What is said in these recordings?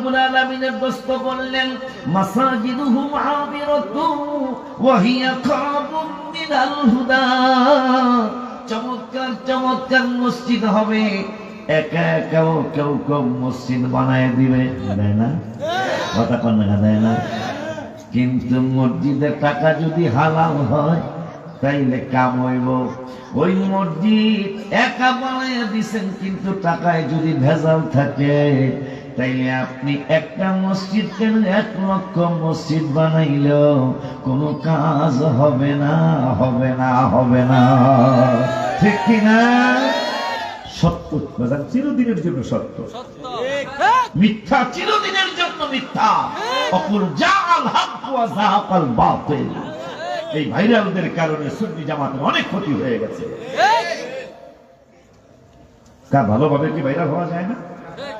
রব্বুল আলামিনের দোস্ত বললেন মাসাজিদুহুম আবিরাতু ওয়া হিয়া কাবুম মিনাল হুদা। চমৎকার চমৎকার মসজিদ হবে, একা একাও কেউ কেউ মসজিদ বানায় দিবে, দেয় না? কথা কন্যা দেয় না? কিন্তু মসজিদের টাকা যদি হালাল হয় তাইলে কাম হইব। ওই মসজিদ একা বানাইয়া দিছেন, কিন্তু টাকায় যদি ভেজাল থাকে তাইলে আপনি একটা মসজিদ কেন 1 লক্ষ মসজিদ বানাইলেও কোনো কাজ হবে না, হবে না, হবে না। ঠিক কিনা? সত্য চিরদিনের জন্য সত্য, মিথ্যা চিরদিনের জন্য মিথ্যা। অকুল জাআল হক ওয়া যাহাকাল বাতিল। এই ভাইরালদের কারণে সুন্নি জামাতের অনেক ক্ষতি হয়ে গেছে। কা ভালোভাবে কি ভাইরাল হওয়া যায় না?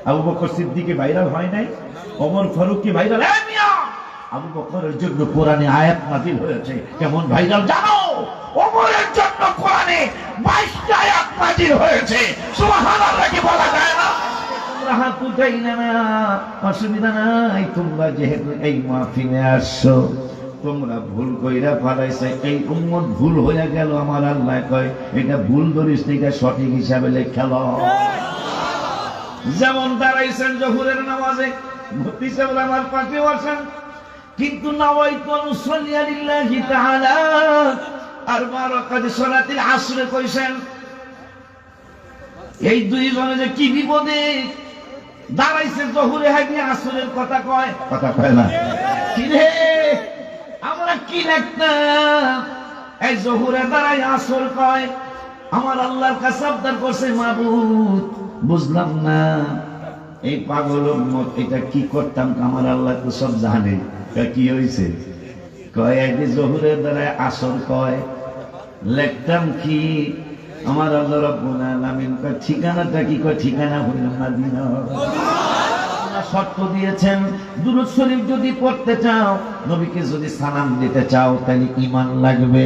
আবু বকর সিদ্দিক ভাইরাল হয় নাই, ওমর ফারুক কি ভাইরাল? আবু বকরের জন্য কোরআনে আয়াত নাযিল হয়েছে, কেমন ভাইরাল জানো? ওমরের জন্য কোরআনে 22টা আয়াত নাযিল হয়েছে। সুবহানাল্লাহ কি বলা যায় না? তোমরা হাত উঠাইলে না, অসুবিধা নাই। তোমরা যেহেতু এই মাহফিলে আসছো, তোমরা ভুল কইরা ফলাইছে, এই উম্মত ভুল হইয়া গেল। আমার আল্লাহ কয় এটা ভুল ধরিস, এটা সঠিক হিসাবে লেখাল। যেমন দাঁড়াইছেন জোহরের নামাজে, মুফতি সাহেব আমার পাশে বসেন, কিন্তু নাওয়াইতু আনুসাল্লি লিল্লাহি তাআলা আরবা রাকাত সালাতিল আসরে কইছেন। এই দুইজনে যে কি বিপদে দাঁড়াইছে, জোহরে হাইনি আসরের কথা কয়, কথা কয় না। কি রে আমরা কি লাগতাম? এই জোহরে দাঁড়াই আসর কয়। আমার আল্লাহর কাছে আবদার করছে, মাবুদ বুঝলাম না এই পাগল উম্মত এটা কি করতাম। আমার আল্লাহ তো সব জানে। কি হয়েছে? কয় এই যে জোহরে দাঁড়ায় আসর কয়, লিখতাম কি? আমার আল্লাহ রাব্বুল আলামিন কয় ঠিকানাটা কি? কয় ঠিকানা হইল মদিনা। শর্ত দিয়েছেন, দুরূদ শরীফ যদি পড়তে চাও, নবীকে যদি সালাম দিতে চাও, তাহলে ঈমান লাগবে।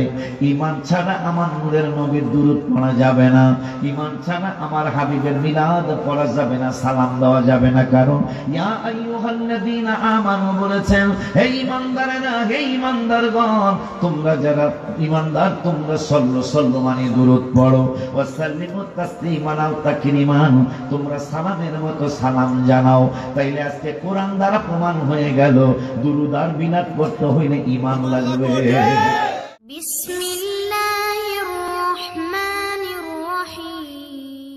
ঈমান ছাড়া আমার নূরের নবীর দুরূদ পড়া যাবে না। ঈমান ছাড়া আমার হাবিবের মিলাদ পড়া যাবে না, সালাম দেওয়া যাবে না। কারণ ইয়া আইয়ুহাল্লাযীনা আমানু বলেছেন, হে ঈমানদারেরা, হে ঈমানদারগণ, তোমরা যারা ঈমানদার তোমরা সাল্লাল্লাহু মানে দুরূদ পড়ো। ওয়া সাল্লিমু তাসলিমান আও তাকরিমান, তোমরা সালামের মতো সালাম জানাও। তাইলে আজকে কোরআন দ্বারা প্রমাণ হয়ে গেল দুরূদ আর মিলাদ পড়তে হইলে ঈমান লাগবে। বিসমিল্লাহির রহমানির রহিম।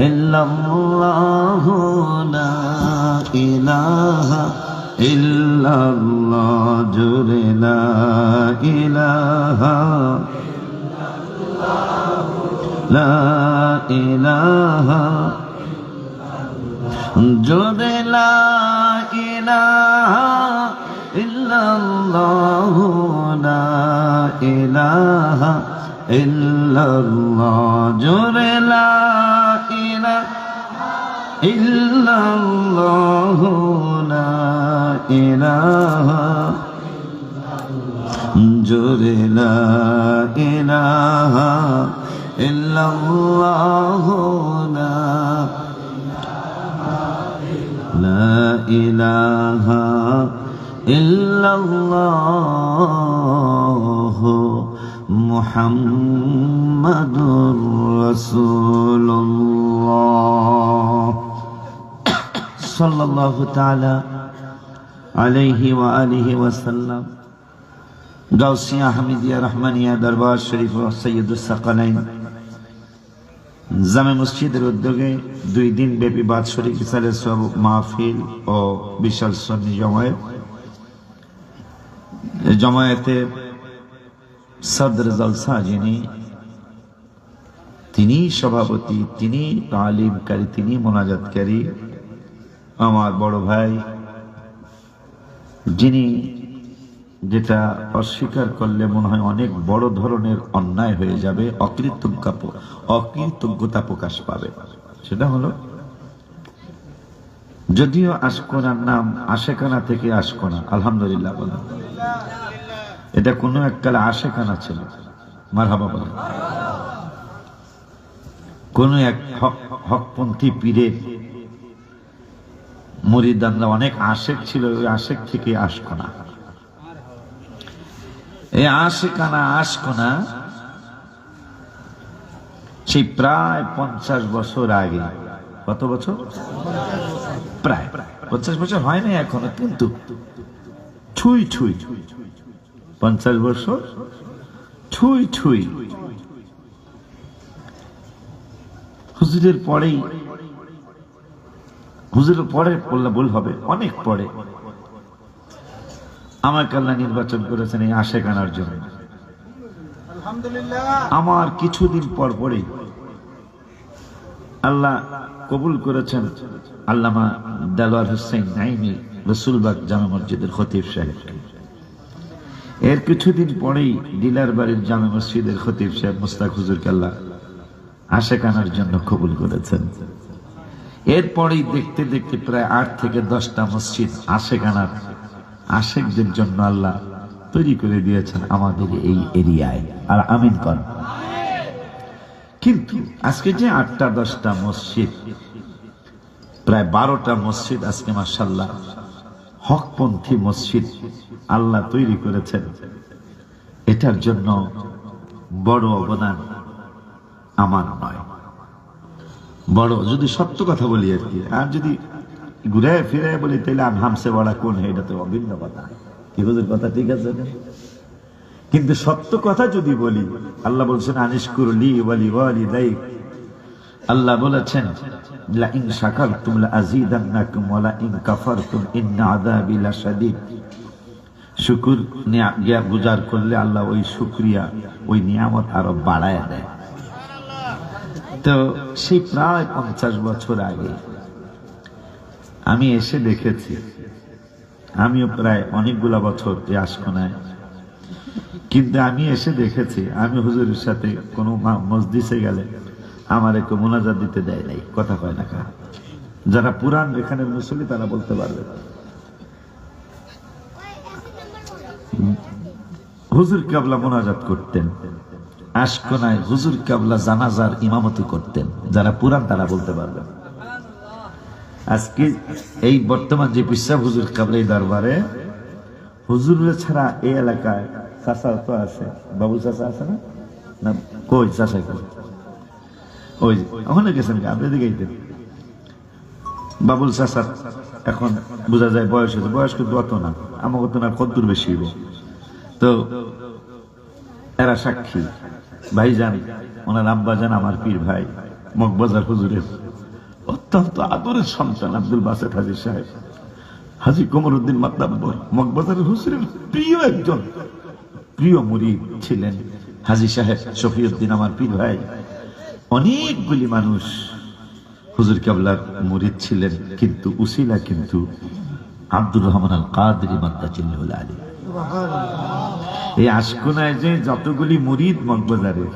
ইল্লাল্লাহু লা ইলাহা ইল্লাল্লাহ, জোরে লা ইলাহা লা ইলাহা, জোরে লা ইলাহা ইল্লাল্লাহ, লা ইলাহা ইল্লাল্লাহ, জোরে লা ইলাহা ইল্লাল্লাহ, লা ইলাহা, জোরে লা ইলাহা ইল্লাল্লাহ, লা ইলাহা ইল্লাল্লাহ মুহাম্মাদুর রাসূলুল্লাহ সাল্লাল্লাহু তাআলা আলাইহি ওয়া আলিহি ওয়া সাল্লাম। গাউসিয়া হামিদিয়া রহমানিয়া দরবার শরীফ ও সৈয়দুস সাকালাইন জামে মসজিদের উদ্যোগে 2 দিন ব্যাপী বাৎসরিক ইসালে সব মাহফিল ও বিশাল সুন্নি জমায়েতে সদর জলসা যিনি, তিনি সভাপতি, তিনি তালিমকারী, তিনি মোনাজাতকারী, আমার বড় ভাই, যিনি যেটা অস্বীকার করলে মনে হয় অনেক বড় ধরনের অন্যায় হয়ে যাবে, অকৃতজ্ঞতা প্রকাশ পাবে। সেটা হলো, যদিও আশকোনার নাম আশেকানা থেকে আশকোনা, আলহামদুলিল্লাহ বলেন, এটা কোনো এককালে আশেকানা ছিল, মারহাবা বলেন। কোন এক হকপন্থী পীরের মুরিদানরা অনেক আশেক ছিল, ওই আশেক থেকে আশকোনা। এই আশেকানা আশকোনা সেই প্রায় 50 বছর আগে। কত বছর? প্রায় 50 বছর হয় না এখনো, কিন্তু ছুঁই ছুঁই 50 বছর ছুঁই ছুঁই। হুজুরের পরেই, হুজুরের পরে বললে ভুল হবে, অনেক পরে আমাকে আল্লাহ নির্বাচন করেছেন এই আশেকানার জন্য। আমার কিছুদিন পর পরেই আল্লাহ কবুল করেছেন আল্লামা দেলোয়ার হোসেন নাইমি রসুলবাগ জামে মসজিদের খতিব সাহেব। এর কিছুদিন পরেই ডিলার বাড়ির জামে মসজিদের খতিব সাহেব মুস্তাক হুজুরকে আল্লাহ আশেকানার জন্য কবুল করেছেন। এরপরেই দেখতে দেখতে প্রায় 8 থেকে 10টা মসজিদ আশেকানার আশেকদের জন্য আল্লাহ তৈরি করে দিয়েছেন আমাদের এই এরিয়ায়। আর আমিন কর। কিন্তু আজকে যে 8টা 10টা মসজিদ, প্রায় 12টা মসজিদ আজকে মাশাআল্লাহ হকপন্থী মসজিদ আল্লাহ তৈরি করেছেন, এটার জন্য বড় অবদান আমার নয়। বড় যদি সত্য কথা বলি আর কি, আর যদি ঘুরে ফিরে বলি তাহলে হামসে বড়া কোন, এটা তো অভিন্ন কথা। কি হুজুর কথা ঠিক আছে, কিন্তু সত্য কথা যদি বলি, আল্লাহ বলছেন আনিশকুর লি ওয়ালি ওয়ালিদাইক। আল্লাহ বলেছেন লা ইন শাকারতুম লা আযীদান্নাকুম ওয়া লা ইন কাফারতুম ইন্না আযাবি লাশাদীদ। শুকর নিয়ামত গুজার করলে আল্লাহ ওই শুকরিয়া, ওই নিয়ামত আরো বাড়ায় দেয়। তো সেই প্রায় 50 বছর আগে আমি এসে দেখেছি, আমিও প্রায় অনেকগুলা বছর এই আশকোনায়, কিন্তু আমি এসে দেখেছি আমি হুজুরের সাথে কোনো মসজিদে গেলে আমার একটু মোনাজাত দিতে দেয় নাই। কথা কয় না কা? যারা পুরান এখানে মুসল্লি তারা বলতে পারবে। হুজুর কেবলা মোনাজাত করতেন আশকোনায়, হুজুর কেবলা জানাজার ইমামতি করতেন। যারা পুরান তারা বলতে পারবেন। আজকে এই বর্তমান যে পিসাব হুজুর কেবলা এই দরবারে হুজুরের ছাড়া এই এলাকায় চাচা তো আছে, বাবু চাচা আছে না? না কই চাচা কই? ওই ওখানে গেছেন, আপনি দিকেইতেন বাবুল চাচা। এখন বোঝা যায় বয়স হয়েছে, বয়স কিন্তু অত না, আমার কত না কদ্দুর বেশি হইব। তো এরা সাক্ষী। ভাইজান ওনার আব্বাজান আমার পীর ভাই মগবাজার হুজুরের অত্যন্ত আদরের সন্তান আব্দুল বাসেত হাজী সাহেব, হাজী কমরউদ্দিন মাতব্বর মগবাজারের হুজুরের প্রিয় একজন প্রিয় মুরিদ ছিলেন হাজী সাহেব শফিউদ্দিন আমার পীর ভাই। অনেকগুলি মানুষ হুজুর কেবলার মুরিদ ছিলেন, কিন্তু উসিলা কিন্তু আব্দুর রহমান আল কাদরি মাদ্দাজিল্লাহুল আলী। এই আশকোনায় যে যতগুলি মুরিদ মগবাজারের,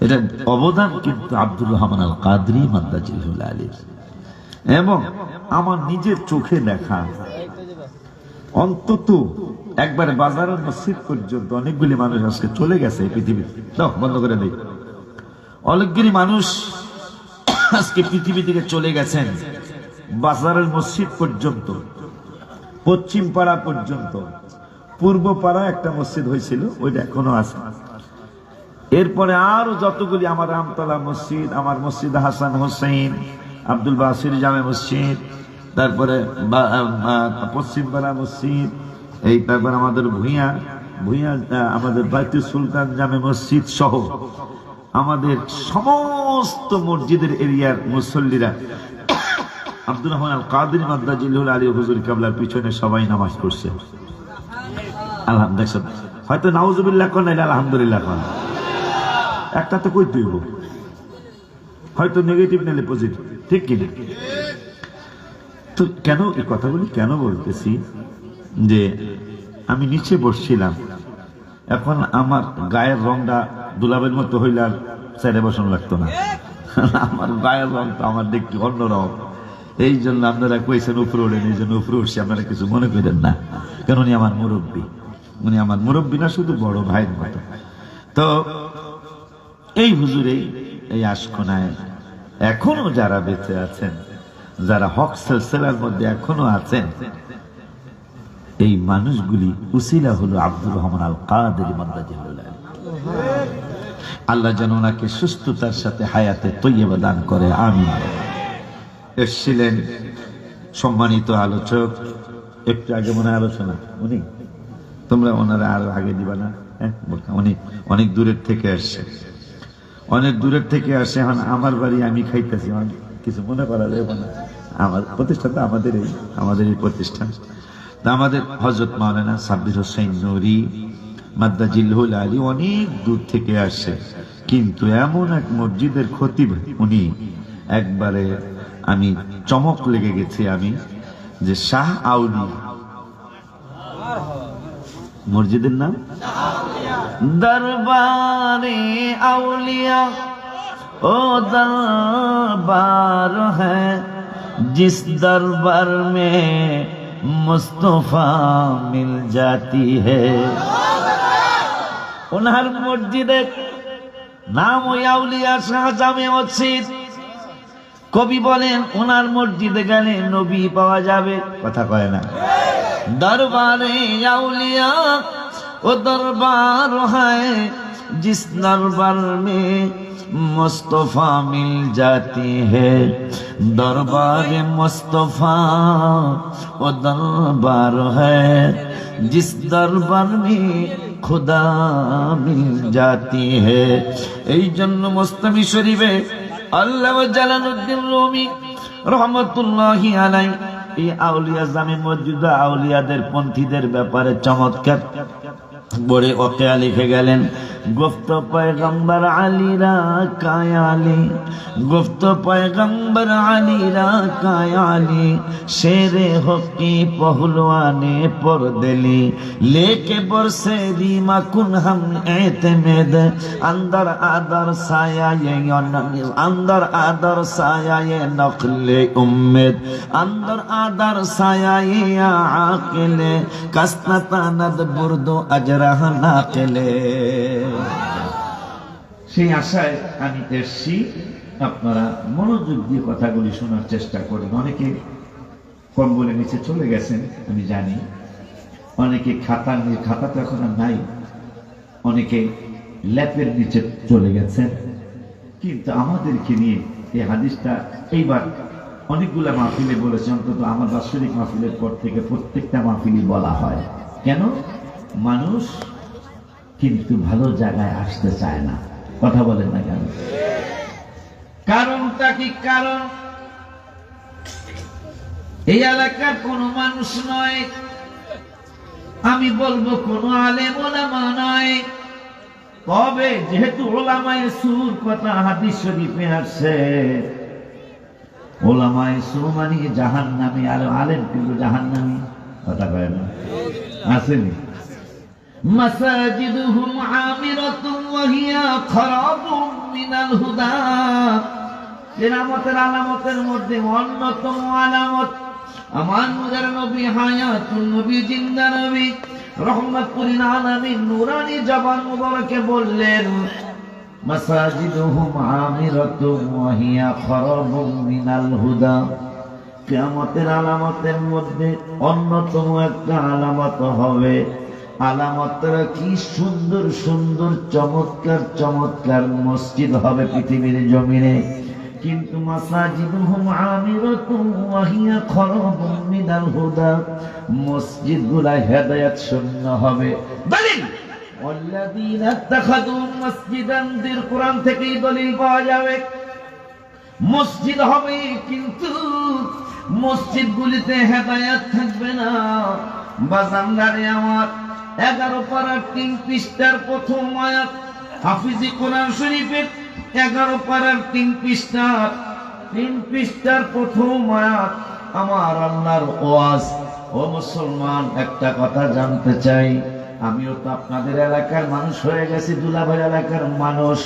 এটা অবদান কিন্তু আব্দুর রহমান আল কাদরি মাদ্দাজিল্লাহুল আলী। এবং আমার নিজের চোখে দেখা অন্তত একবার বাজারের মসজিদ পর্যন্ত অনেকগুলি মানুষ আজকে চলে গেছে পৃথিবী। বন্ধ করে দেই। অনেকগুলি মানুষ আজকে পৃথিবী থেকে চলে গেছেন। বাজারের মসজিদ পর্যন্ত, পশ্চিম পাড়া পর্যন্ত, পূর্ব পাড়া একটা মসজিদ হয়েছিল, ওইটা এখনো আছে। এরপরে আরো যতগুলি, আমার রামতলা মসজিদ, আমার মসজিদ হাসান হোসেন, আব্দুল বাসির জামে মসজিদ, তারপরে পশ্চিম পাড়া মসজিদ, এই তারপর আমাদের ভুঁইয়া আমাদের বাইতুল সুলতান জামে মসজিদ সহ আমাদের সমস্ত মসজিদের এরিয়ার মুসল্লিরা আব্দুর রহমান আল কাদরি মাদ্দাজিল্লাহুল আলী হুজুর কেবলার পিছনে সবাই নামাজ পড়ছে। আলহামদুলিল্লাহ। হয়তো নাউজুবিল্লাহ কোন, আলহামদুলিল্লাহ কোন, একটা তো কই তুইব, হয়তো নেগেটিভ নালে পজিটিভ, ঠিক কিনা? তো কেন এই কথাগুলি কেন বলতেছি, যে আমি নিচে বসছিলাম, এখন আমার গায়ের রংটা দুলাবের মতো হইলে আর সাইডে বসানো লাগতো না। আমার গায়ের রং তো আমার দেখতে অন্যরকম। এই জন্য আপনারা কইছেন উপরে ওঠেন, এই জন্য উপরে উঠছি, আপনারা কিছু মনে করেন না, কারণ উনি আমার মুরব্বী। উনি আমার মুরব্বী না, শুধু বড় ভাইয়ের মতো। তো এই হুজুরে এই আশকোনায় এখনো যারা বেঁচে আছেন, যারা হক সিলসিলার মধ্যে এখনো আছেন, এই মানুষগুলি উসিলা হলো আব্দুর রহমান আল কাদেরী মাদ্দাজিল্লাহ। আল্লাহ যেন ওনাকে সুস্থতার সাথে হায়াতে তৈয়বা দান করে, আমিন। এসেছিলেন সম্মানিত আলোচক, একটু আগে মনে আলোচনা উনি, তোমরা ওনারা আরো আগে দিবা না? উনি অনেক দূরের থেকে আসছে, অনেক দূরের থেকে আসে। এখন আমার বাড়ি, আমি খাইতেছি, কিছু মনে করা যাবে না। আমার প্রতিষ্ঠান তো আমাদের এই প্রতিষ্ঠান। আমাদের হযরত মাওলানা সাব্বির হোসেন নুরি মাদ্দাজিল্লাহুল আলী অনেক দূর থেকে আসে, কিন্তু এমন এক মসজিদের খতিব উনি, একবারে আমি চমক লেগে গেছি আমি, যে শাহ আউলি মসজিদের নাম দরবারে আউলিয়া ও দরবার হ্যাঁ जिस दरबार में मुस्तफा मिल जाती है। ওনার মসজিদের নাম ওই আউলিয়া শাহ জামে মসজিদ। কবি বলেন ওনার মসজিদে গেলে নবী পাওয়া যাবে, কথা কয় না? দরবারে আউলিয়া ও দরবার है जिस दरबार में मुस्तफा मिल जाती है। दरबार मुस्तफा वो दरबार है जिस दरबार में खुदा मिल जाती है। এই জন্য মুস্তাফি শরীফে আল্লামা জালালউদ্দিন রুমি রহমাতুল্লাহি আলাইহি এই আউলিয়া জামে মসজিদ আউলিয়াদের পন্থীদের ব্যাপারে চমৎকার বড়ে ওকিয়া লিখে গেলেন। গুফত পয়গম্বর আলীরা কায়ালি, গুফত পয়গম্বর আলীরা কায়ালি, शेरे हकी पहलवाने पर दिली लेके बरसे रीमा कुन हम एतमेद। अंदर आदर साया ये अंदर आदर साया ये नखले उम्मीद, अंदर आदर साया ये आकिले कसनतानद बुर्दो अजरह नाकिले। সেই আশায় আমি এসছি, আপনারা মনোযোগ দিয়ে কথাগুলি শোনার চেষ্টা করেন। অনেকে কম্বলের নিচে চলে গেছেন আমি জানি, অনেকে খাতা তো এখন আর নাই, অনেকে ল্যাপের নিচে চলে গেছেন। কিন্তু আমাদেরকে নিয়ে এই হাদিসটা এইবার অনেকগুলা মাহফিলে বলেছে, অন্তত আমার বাৎসরিক মাহফিলের পর থেকে প্রত্যেকটা মাহফিলই বলা হয়। কেন? মানুষ কিন্তু ভালো জায়গায় আসতে চায় না, কথা বলেন না কেন? কারণটা কি? কারণ এই এলাকার কোন মানুষ নয়, আমি বলবো কোন আলেম ওলামা নয়। তবে যেহেতু ওলামায়ে সুর কথা হাদিস শরীফে আসছে, ওলামায়ে সুর মানে জাহান্নামী, আর আলেম কিন্তু জাহান্নামী, কথা কয় না? আসেনি? মাসাজিদুহুম আমিরাতুন ওয়া হিয়া খারাবুম মিনাল হুদা। কেরামতের আলামতের মধ্যে অন্যতম আলামত আমার নূরের নবী, হায়াতুন নবী, জিন্দা নবী, রহমাতুল আলামিন নূরানী জবান মুবারকে বললেন মাসাজিদুহুম আমিরাতুন ওয়া হিয়া খারাবুম মিনাল হুদা। কিয়ামতের আলামতের মধ্যে অন্যতম একটা আলামত হবে, আলামতরা কি সুন্দর সুন্দর চমৎকার চমৎকার মসজিদ হবে পৃথিবীর জমিনে, কিন্তু মাসাজিদুহুম আমিরাতুন ওয়া হিয়া খারাবুম মিনাল হুদা, মসজিদগুলা হেদায়েত শূন্য হবে। দলিল ওয়াল্লাযীনা ইত্তাখাযু মাসজিদান, দির কোরআন থেকেই দলিল পাওয়া যাবে। মসজিদ হবে কিন্তু মসজিদগুলিতে হেদায়েত থাকবে না। বাজানদারে আমার 11 পারার 3 পৃষ্ঠার প্রথম আয়াত, হাফিজি কোরআন শরীফের 11 পারার 3 পৃষ্ঠার প্রথম আয়াত। আমার আল্লাহর ওয়াজ। ও মুসলমান, একটা কথা জানতে চাই, আমিও তো আপনাদের এলাকার মানুষ হয়ে গেছি, দুলাভাই এলাকার মানুষ,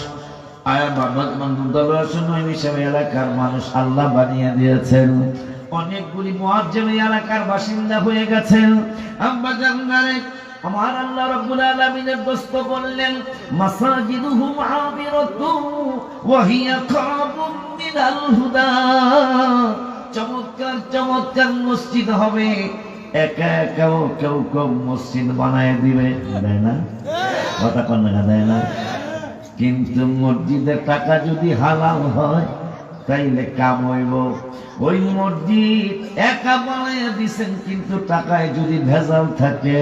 আয়া মোহাম্মদ মনদুল হাসান হিসেবে এলাকার মানুষ আল্লাহ বানিয়ে দিয়েছেন। অনেকগুলি মুয়াজ্জিন এলাকার বাসিন্দা হয়ে গেছেন। আব্বা জানদারে আমার আল্লাহ রাব্বুল আলামিনের দোস্ত বললেন মাসাজিদুহুম আমিরাতুন ওয়া হিয়া খারাবুম মিনাল হুদা। চমৎকার চমৎকার মসজিদ হবে, একা একাও কেউ কেউ মসজিদ বানায় দিবে, দেয় না? কথা কন না, দেয় না? কিন্তু মসজিদের টাকা যদি হালাল হয় তাইলে কাম হইব। ওই মসজিদ একা বানায় দিছেন, কিন্তু টাকায় যদি ভেজাল থাকে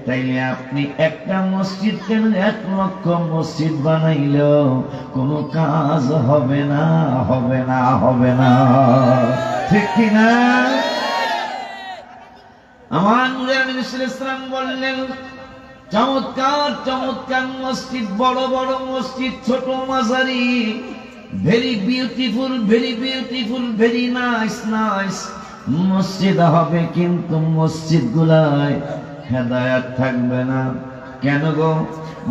তাইলে আপনি একটা মসজিদ কেন 1 লক্ষ মসজিদ বানাইলেও কোনো কাজ হবে না, হবে না, হবে না। ঠিক কিনা? আমার নূরের নবী সাল্লাল্লাহু আলাইহি ওয়াসাল্লাম বললেন, চমৎকার চমৎকার মসজিদ, বড় বড় মসজিদ, ছোট মাঝারি, very beautiful, very beautiful, very nice nice মসজিদ হবে, কিন্তু মসজিদ গুলায় হেদায়েত থাকবে না। কেন গো?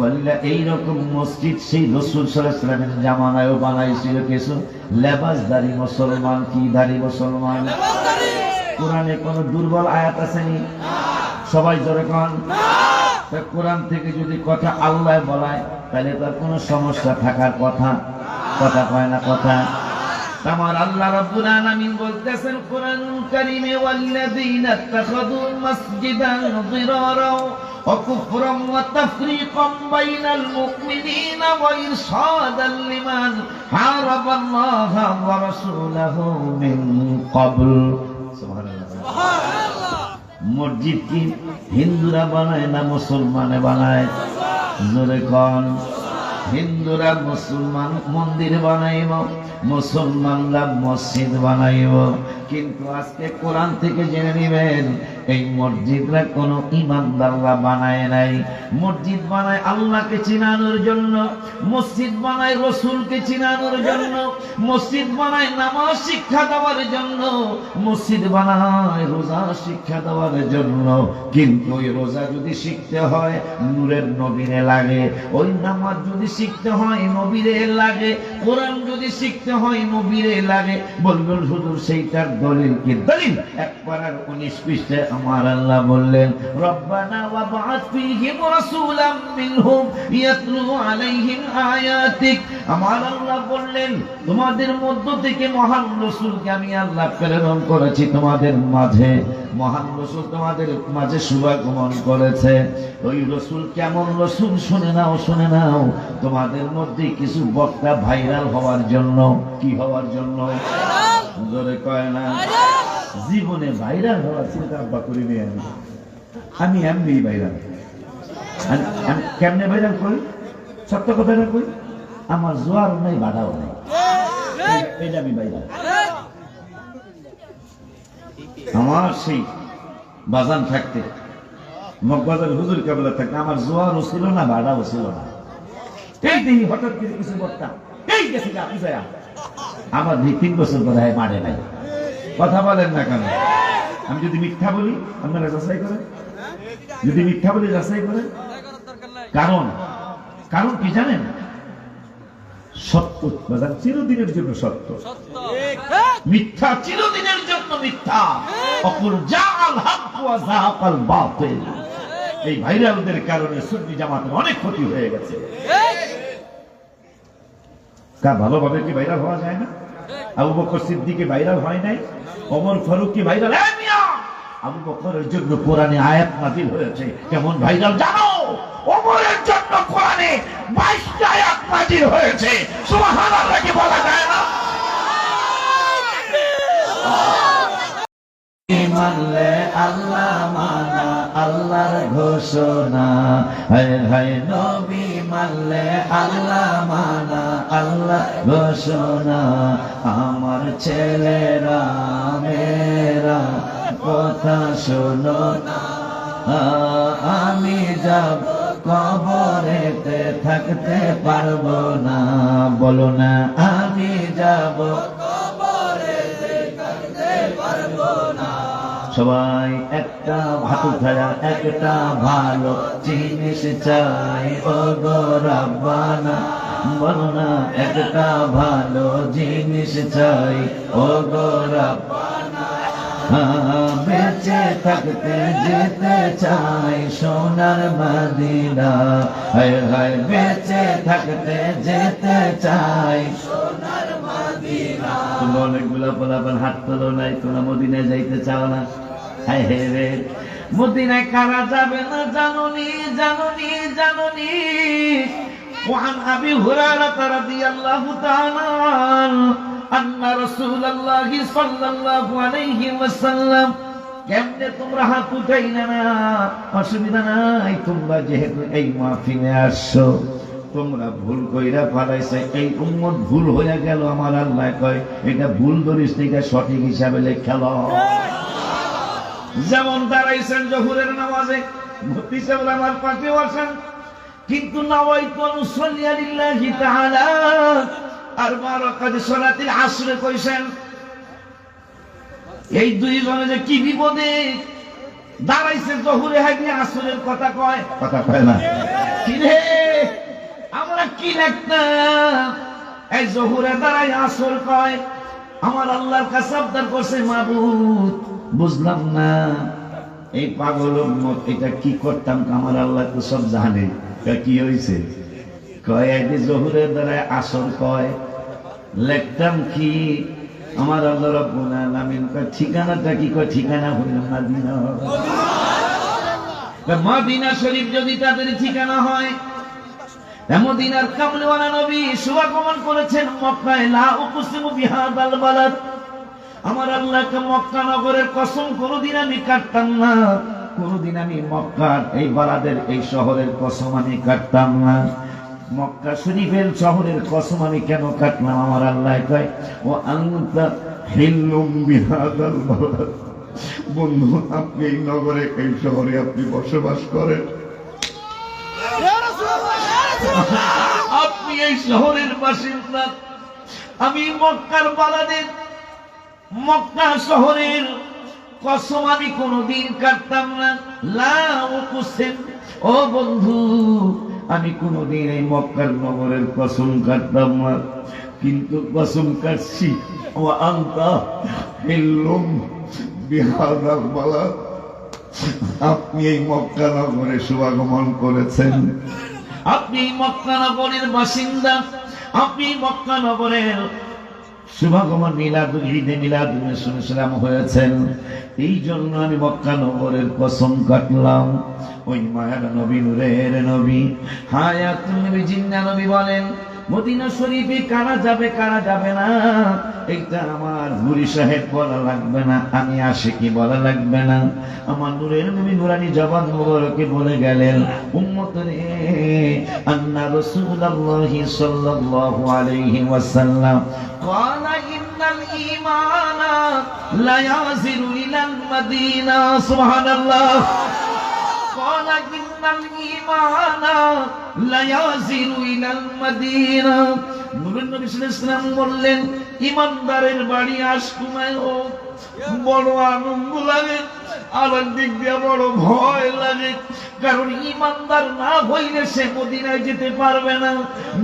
বললে এইরকম মসজিদ সেই রাসূল সাল্লাল্লাহু আলাইহি ওয়াসাল্লামের জামানায়ও বানাইছিল কিছু লেবাসদারি মুসলমান। কি দারি মুসলমান? কোরআনে কোন দুর্বল আয়াত আসেনি? সবাই জোরে কোন। কোরআন থেকে যদি কথা আল্লাহ বলায় তাহলে তার কোনো সমস্যা থাকার কথা, কথা কয় না কথা। আমার আল্লাহ রাব্বুল আলামিন বলতেছেন কোরআনুল কারীমে, ওয়াল্লাযীনা ইত্তাখাযু মাসজিদান দিরারা ওয়া কুফরান ওয়া তাফরীকান বাইনাল মুমিনিনা ওয়া ইরশাদান লিমান হারাবাল্লাহা ওয়া রাসূলাহু মিন ক্বাবল। সুবহানাল্লাহ, সুবহানাল্লাহ। মসজিদ কি হিন্দুরা বানায় না মুসলমানে বানায়? জোরে কোন। হিন্দুরা মুসলমান মন্দির বানাইব, মুসলমানরা মসজিদ বানাইব। কিন্তু আজকে কোরআন থেকে জেনে নিবেন, এই মসজিদরা কোন ইমানদাররা বানায় নাই। মসজিদ বানায় আল্লাহকে চিনানোর জন্য, মসজিদ বানায় রসুলকে চিনানোর জন্য, মসজিদ বানায় নামাজ শিক্ষা দেওয়ার জন্য, মসজিদ বানায় রোজা শিক্ষা দেওয়ার জন্য। কিন্তু ওই রোজা যদি শিখতে হয় নূরের নবীরে লাগে, ওই নামাজ যদি শিখতে হয় নবীরে লাগে, কোরআন যদি শিখতে হয় নবীরে লাগে। বলবেন হুজুর সেইটার দলিল কি? দলিল 1 পৃষ্ঠায় আমার আল্লাহ বললেন, রব্বানা ওয়াবআথ ফীহিম রাসূলাম মিনহুম ইয়াতলু আলাইহিম আয়াতিক। আমার আল্লাহ বললেন, তোমাদের মধ্য থেকে মহান রাসূলকে আমি আল্লাহ প্রেরণ করেছি তোমাদের মাঝে। মহান রাসূল তোমাদের মাঝে শুভাগমন করেছে। ওই রাসূল কেমন রাসূল শুনে নাও, শুনে নাও। তোমাদের মধ্যে কিছু বক্তা ভাইরাল হওয়ার জন্য। কি হওয়ার জন্য? জোরে কয় না। জীবনে ভাইরাল হওয়ার চিন্তা আব্বা করিনি আমি এমনি ভাইরাল। আমি কেমনে ভাইরাল করি? সত্য কথাটা কই, আমার জোয়ার নাই বাধাও নাই, এইটা আমি ভাইরাল। আমার সেই বাজান থাকতে, মগবাজার হুজুর কেবলা থাকতে আমার জোয়ারও ছিল না, বাধাও ছিল না। এই দিন হঠাৎ করে কিছু বলতাম, এই গেছি আমার 3 বছর পরে মারে নাই। কথা বলেন না কেন? আমি যদি মিথ্যা বলি আপনারা যাচাই করেন, যদি মিথ্যা বলি যাচাই করেন। কারণ কারণ কি জানেন? সত্য চিরদিনের জন্য সত্য, মিথ্যা চিরদিনের জন্য মিথ্যা। অকুল জাআল হক ওয়া যাকাল বাতিল। এই ভাইরালদের কারণে সুন্নি জামাতের অনেক ক্ষতি হয়ে গেছে। তা ভালোভাবে কি ভাইরাল হওয়া যায় না? আবু বকর সিদ্দিকী ভাইরাল হয় নাই, ওমর ফারুক কি ভাইরাল? আবু বকরের জন্য কোরআনে আয়াত নাযিল হয়েছে। কেমন ভাইরাল জানো? ওমরের জন্য কোরআনে 22টা আয়াত নাযিল হয়েছে। সুবহানাল্লাহ কি বলা যায় না? মানলে আল্লাহ মানা আল্লাহর ঘোষণা, হায় হায় নবী মানলে আল্লাহ মানা আল্লাহ ঘোষণা। আমার ছেলেরা মেয়েরা কথা শোনো না, আমি যাব কবরেতে থাকতে পারবো না। বলো না, আমি যাব কবরেতে থাকতে পারবো না। সবাই একটা ভাত খায়া একটা ভালো জিনিস চাই, ও গো রাব্বানা। বলো না, একটা ভালো জিনিস চাই, ও গো রাব্বানা। বেঁচে থাকতে যেতে চাই সোনার মদিনা, হায় হায় বেঁচে থাকতে যেতে চাই সোনার মদিনা। তোমরা অনেকগুলা পোলাপান হাত তোলো নাই, তোমরা মদিনায় যাইতে চাও না। হায় হে রে, মদিনায় কারা যাবে না জানুনি জানুনি জানুনি। وعن أبي هريرة رضي الله تعالى عنه أن رسول الله صلى الله عليه وسلم কেমনে তোমরা হাত উঠাইলে না? অসুবিধা নাই, তোমরা যেহেতু এই মাহফিলে আসছো, তোমরা ভুল কইরা ফেলাইছে, এই উম্মত ভুল হইয়া গেল। আমার আল্লাহ কয় এটা ভুল ধরিস, এটা সঠিক হিসাবে লেখাল। যেমন দাঁড়াইছেন জহুরের নামাজে, ভর্তি সাহেব আমার পাশে বসেন, কিন্তু নাওয়াইতু আনুসাল্লি লিল্লাহি তাআলা আরবা রাকাত সালাতিল আসরে কইছেন। এই দুইজনে যে কি বিপদে দাঁড়াইছে, জহুরে হাইনি আসরের কথা কয়, কথা কয় না। কি রে, আমরা কি লাগতাম? এই জহুরে দাঁড়াই আসর কয়। আমার আল্লাহর কাছে আবদার করছে, মাবুদ বুঝলাম না এই পাগল উম্মত এটা কি করতাম, আমার আল্লাহ তো সব জানে। কি হয়েছে? কয় যে জহুরের দ্বারা আসর কয় লেখতাম কি, আমার আল্লাহ রাব্বুল আলামিন কয় ঠিকানাটা কি? কয় ঠিকানা হইল মদিনা। মদিনা শরীফ যদি তাদের ঠিকানা হয়, মদিনার কামলিওয়ালা নবী শুভাগমন করেছেন মক্কায়। লা উকসিমু বিহাদাল বালাদ, আমার আল্লাহকে মক্কা নগরের কসম কোনদিন আমি কাটতাম না, কোনদিন আমি মক্কার এই বালাদের এই শহরের কসম আমি কাটতাম না। মক্কা শরীফের শহরের কসম আমি কেন কাটলাম? আমার আল্লাহ কয় ও আনতা হিল্লুম বিহাদাল বালাদ, বন্ধু আপনি এই নগরে এই শহরে আপনি বসবাস করেন, আপনি এই শহরের বাসিন্দা। আমি মক্কার বালাদের মক্কা শহরের কসম আমি কোনদিন কাটতাম না। লা উকসিম, ও বন্ধু আমি কোনদিন এই মক্কার নগরের কসম কাটতাম না, কিন্তু কসম কাটছি ও আনতা হিল্লুম বিহাদাল বালাদ, আপনি এই মক্কা নগরে শুভাগমন করেছেন, আপনি মক্কা নগরের বাসিন্দা, আপনি মক্কা নগরের শুভাগমন মিলাদুল ঈদে মিলাদুল সালাম হয়েছেন। এই জন্য আমি মক্কা নগরের কসম কাটলাম। ওই মায়ার নবী, নূরের নবী, হায়াতুন নবী, জিন্নাহ নবী বলেন মদিনা শরীফে কারা যাবে কারা যাবে না এইটা আমার গুরি সাহেব বলা লাগবে না, আমি আশিকি বলা লাগবে না। আমার নূরের নবী নুরানি জবান মুবারকে বলে গেলেন, উম্মত রে, আন্না রাসূলুল্লাহি সাল্লাল্লাহু আলাইহি ওয়াসাল্লাম قال إن الإيمان لا يصل إلى المدينة سبحان الله قال إن الإيمان لا يصل إلى المدينة নূরের নবী সাল্লাল্লাহু আলাইহি ওয়াসাল্লাম বললেন, ইমানদারের বাড়ি আশকুমায় হোক বড় আনন্দ লাগে, আর দিক দিয়ে বড় ভয় লাগে, কারণ ইমানদার না হইলে সে মদিনায় যেতে পারবে না।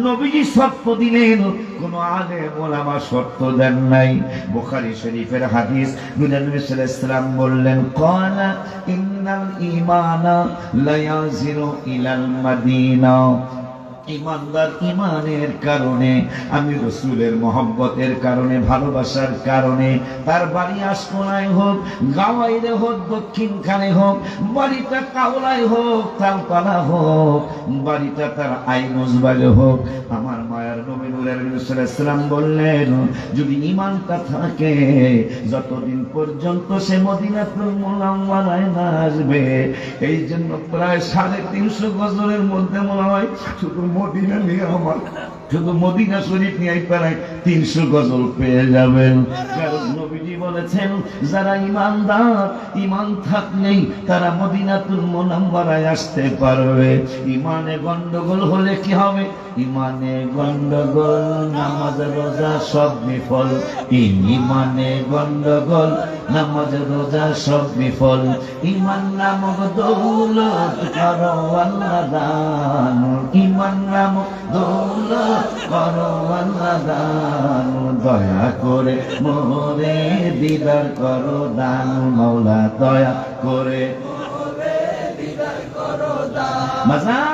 নবীজি শর্ত দিলেন, কোন আলেম ওলামা শর্ত দেন নাই। বুখারী শরীফের হাদিস, নূরের নবী সাল্লাল্লাহু আলাইহি ওয়াসাল্লাম বললেন, ক্বালা ইন্নাল ঈমানা লা ইয়াজিরু ইলাল মাদিনা, ইমানদার ইমানের কারণে, আমি রাসূলের মহব্বতের কারণে, ভালোবাসার কারণে তার বাড়ি আশকোনায় হোক, গাওয়াইরে হোক, দক্ষিণ খানে হোক, বাড়িটা কাওলায় হোক, তালপালা হোক, বাড়িটা তার আইনজবাগে হোক, আমার মায়ার নবী নূরের নবী সাল্লাল্লাহু আলাইহি ওয়াসাল্লাম বললেন, যদি ইমানটা থাকে, যতদিন পর্যন্ত সে মদিনাতুল মুনাওয়ারায় না আসবে। এই জন্য প্রায় 350 গজরের মধ্যে মনে হয় শুধু মদিনা নিয়ে আমার, শুধু মদিনা শরীফ নিয়ে প্রায় 300 গজল পেয়ে যাবেন। কারণ নবীজি বলেছেন, যারা ইমানদার, ইমান থাকলেই তারা মদিনাতুল মুনাওয়ারায় আসতে পারবে। ইমানে গন্ডগোল হলে কি হবে? ইমানে গন্ডগোল, নামাজ রোজা সব বিফল। ইমানে গন্ডগোল, নামাজ রোজা সব বিফল। ইমান নামক দৌলত করো আল্লাহ দান, ইমান নামক দৌলত করো আল্লাহ দান, দয়া করে মোরে দিদার করো দান, মাওলা দয়া করে মোরে দিদার করো দান। বাজান,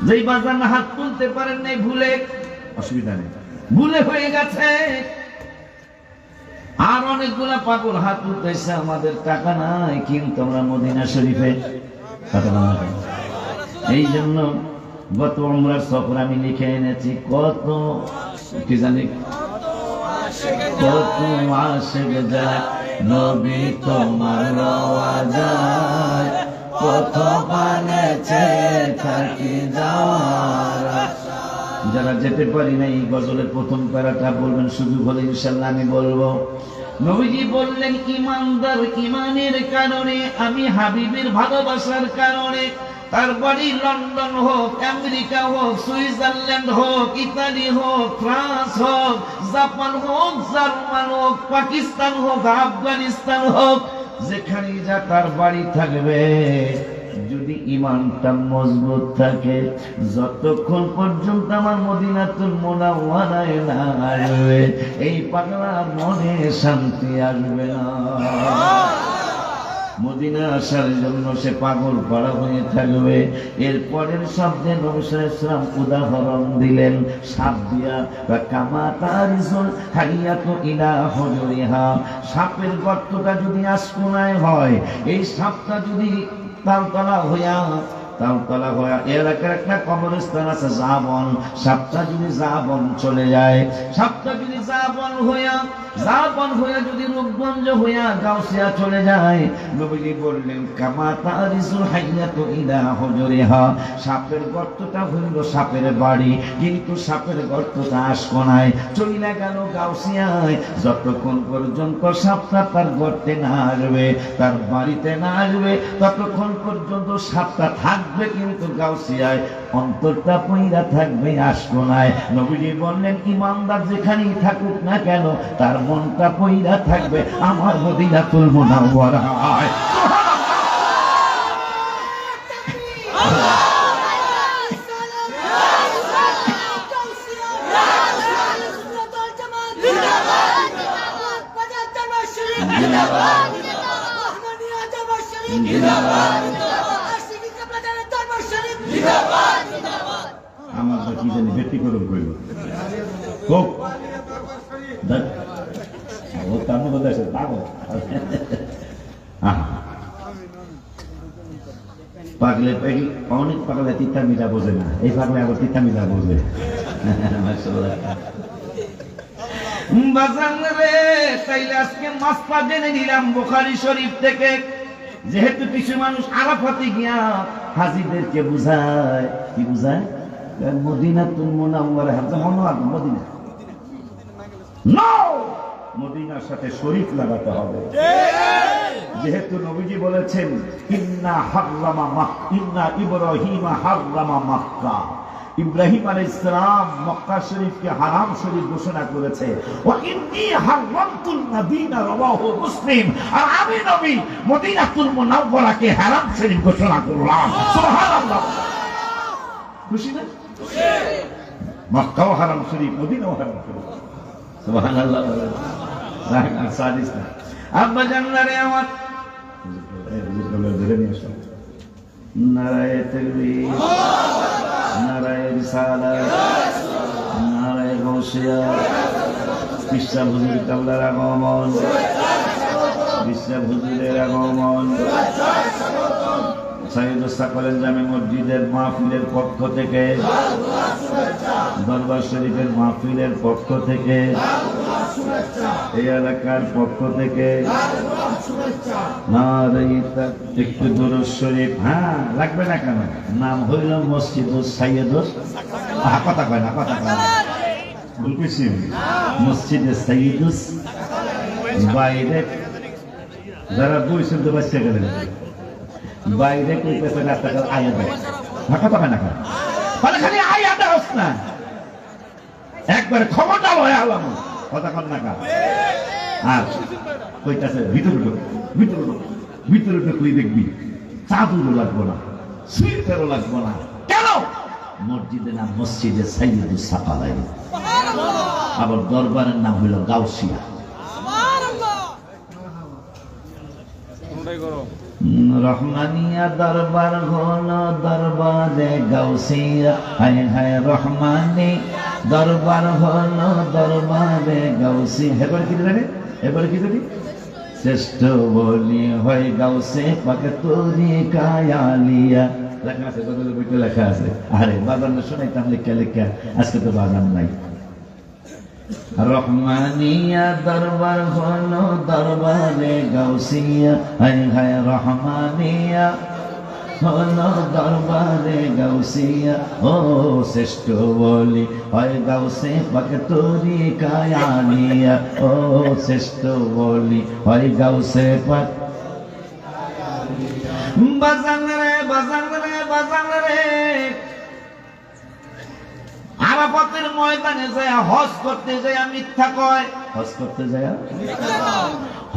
যেই বাজান হাত তুলতে পারেন নাই ভুলে, অসুবিধা নেই। ভুলে হয়ে গেছে। আর অনেকগুলা পাগল হাত উঠতেছে, আমাদের টাকা নাই কিন্তু আমরা মদিনা শরীফে টাকা বানাবো। এই জন্য গত উমরার সফর আমি লিখে এনেছি, কত কি জানি কত আশেক যায় নবী তোমার রওয়া যায়, কত পানেছে থাকি যাওয়ার আশা। যারা যেতে পারি না এই গজলের প্রথম প্যারাটা বলবেন, সুযোগ হলে ইনশাল্লাহ আমি বলবো। নবীজি বললেন, ইমানদার ইমানের কারণে, আমি হাবিবের ভালোবাসার কারণে, তার বাড়ি লন্ডন হোক, আমেরিকা হোক, সুইজারল্যান্ড হোক, ইতালি হোক, ফ্রান্স হোক, জাপান হোক, জার্মান হোক, পাকিস্তান হোক, আফগানিস্তান হোক, যেখানে যা তার বাড়ি থাকবে, যদি ইমানটা মজবুত থাকে, যতক্ষণ পর্যন্ত আমার মদিনাতুল মুনাওয়ারায় না আসবে, এই পাগলার মনে শান্তি আসবে না। মদিনা আসার জন্য সে পাগল পাড়া হয়ে থাকবে। এর পরের শব্দে নবী সাল্লাল্লাহু আলাইহি ওয়াসাল্লাম উদাহরণ দিলেন সাপ দিয়া, কামা তারিজুল হাইয়াতু ইলা হুজুরিহা। সাপের গর্তটা যদি আশকোনায় হয়, এই সাপটা যদি তালতলা হইয়া এলাকার একটা কবরস্থান আছে জাবন, সাপটা যদি জাবন চলে যায়, সাপটা যদি জাবন হইয়া যদি রূপগঞ্জ হইয়া গাউসিয়া চলে যায়, নবীজি বললেন, কামা তারিজুল হাইয়াতু ইলা হুজুরিহা। সাপের গর্তটা হইল সাপের বাড়ি, কিন্তু সাপের গর্তটা আশকোনায় চলে গেল গাউসিয়ায়। যতক্ষণ পর্যন্ত সাপটা তার গর্তে না আসবে, তার বাড়িতে না আসবে, ততক্ষণ পর্যন্ত সাপটা থাকবে কিন্তু গাউসিয়ায়, অন্তরটা পইরা থাকবে আশকোনায়। নবীজি বললেন, ইমানদার যেখানেই থাকুক না কেন, তার মনটা পইরা থাকবে আমার মদিনাতুল মুনাওয়ারায়। আমার কি জানি ব্যক্তিগরম করল হোক ও তার মধ্যে আছে পাগল। পাগলে অনেক পাগলে তিতা মিঠা বোঝে না, এই পাগলে আবার তিতা মিঠা বোঝে। তাইলে আজকে মাসলা জেনে নিলাম বুখারী শরীফ থেকে, যেহেতু কিছু মানুষ আরাফাতে গিয়া হাজীদেরকে বুঝায়, কি বুঝায়, মদিনাতুল মুনাওয়ারা মদিনা, নো, মদিনার সাথে শরীফ লাগাতে হবে। যেহেতু নবীজি বলেছেন, ইন্না ইব্রাহিমা হাররামা মক্কা, ইব্রাহিম আলাইহিস সালাম মক্কা শরীফকে হারাম শরীফ ঘোষণা করেছে। ওয়া ইন্নী হারামতুল মদিনা, রাওয়াহু মুসলিম। আর আমি নবী মদিনাতুল মুনাওয়ারাকে হারাম শরীফ ঘোষণা করলাম। সুবহানাল্লাহ, খুশি না? খুশি। মক্কাও হারাম শরীফ, মদিনাও হারাম শরীফ। সুবহানাল্লাহ। রাহমান সাদিস না আব্বা জান্নারে আমার নারায়ে তাকবীর, নারায়ে রিসালাত, নারায়ে গাউসিয়া, বিশ্ব হুজুর কাবলার আগমন, বিশ্ব হুজুরের আগমন। সাইয়্যিদ সাকালের জামে মসজিদের মাহফিলের পক্ষ থেকে, দরবার শরীফের মাহফিলের পক্ষ থেকে, এই এলাকার পক্ষ থেকে একটু দুরূদ শরীফ। হ্যাঁ, লাগবে না কেন? নাম হইল মসজিদুস সাইয়্যিদুস, কথা কয় না, কথা কয় না, বলতেছি মসজিদে সাইয়্যিদুস। বাইরে যারা বইছেন তো বাচ্চা গেলেন, বাইরে কইতেছে রাস্তাঘাট আয়া দেয়, কথা কয় না, খালি আয়া দেওয়া না, একবারে ক্ষমতা লয় আলাম, কথা কন না কা। আর কইতাছে ভিতরে ঢুক, ভিতরে ঢুক, ভিতরে ঢুকলেই দেখবি চাদরও লাগবো না, সুইটারও লাগবো না। কেন? মসজিদের নাম মসজিদে সাইয়্যিদুস সাকালাইন, আবার দরবারের নাম হইল গাউসিয়া। রহমানিয়া দরবার হলো দরবারে গাউসিয়া, হায় হায় রহমানি দরবার হলো দরবারে গাউসি। এবার কি জানে, এবার কি জানি, শ্রেষ্ঠ বলি হয় গাউসে পাকে তরিকা আলিয়া। লেখা আছে, গজলের বইতে লেখা আছে। আরে বাজার না শোনাইতাম লেখা লেখা, আজকে তো বাজার নাই। রহমানিয়া দরবার হলো দরবারে গাউসিয়া, হায় হায় রহমানিয়া হলো দরবারে গাউসিয়া। ও শ্রেষ্ঠ বলি হয় গাউসে পাকে তরিকা আলিয়া, ও শ্রেষ্ঠ বলি হয় গাউসে পাক। বাজান রে বাজান রে বাজান রে, আরাফাতের ময়দানে যায় হজ করতে যায় মিথ্যা কয়, হজ করতে যায়,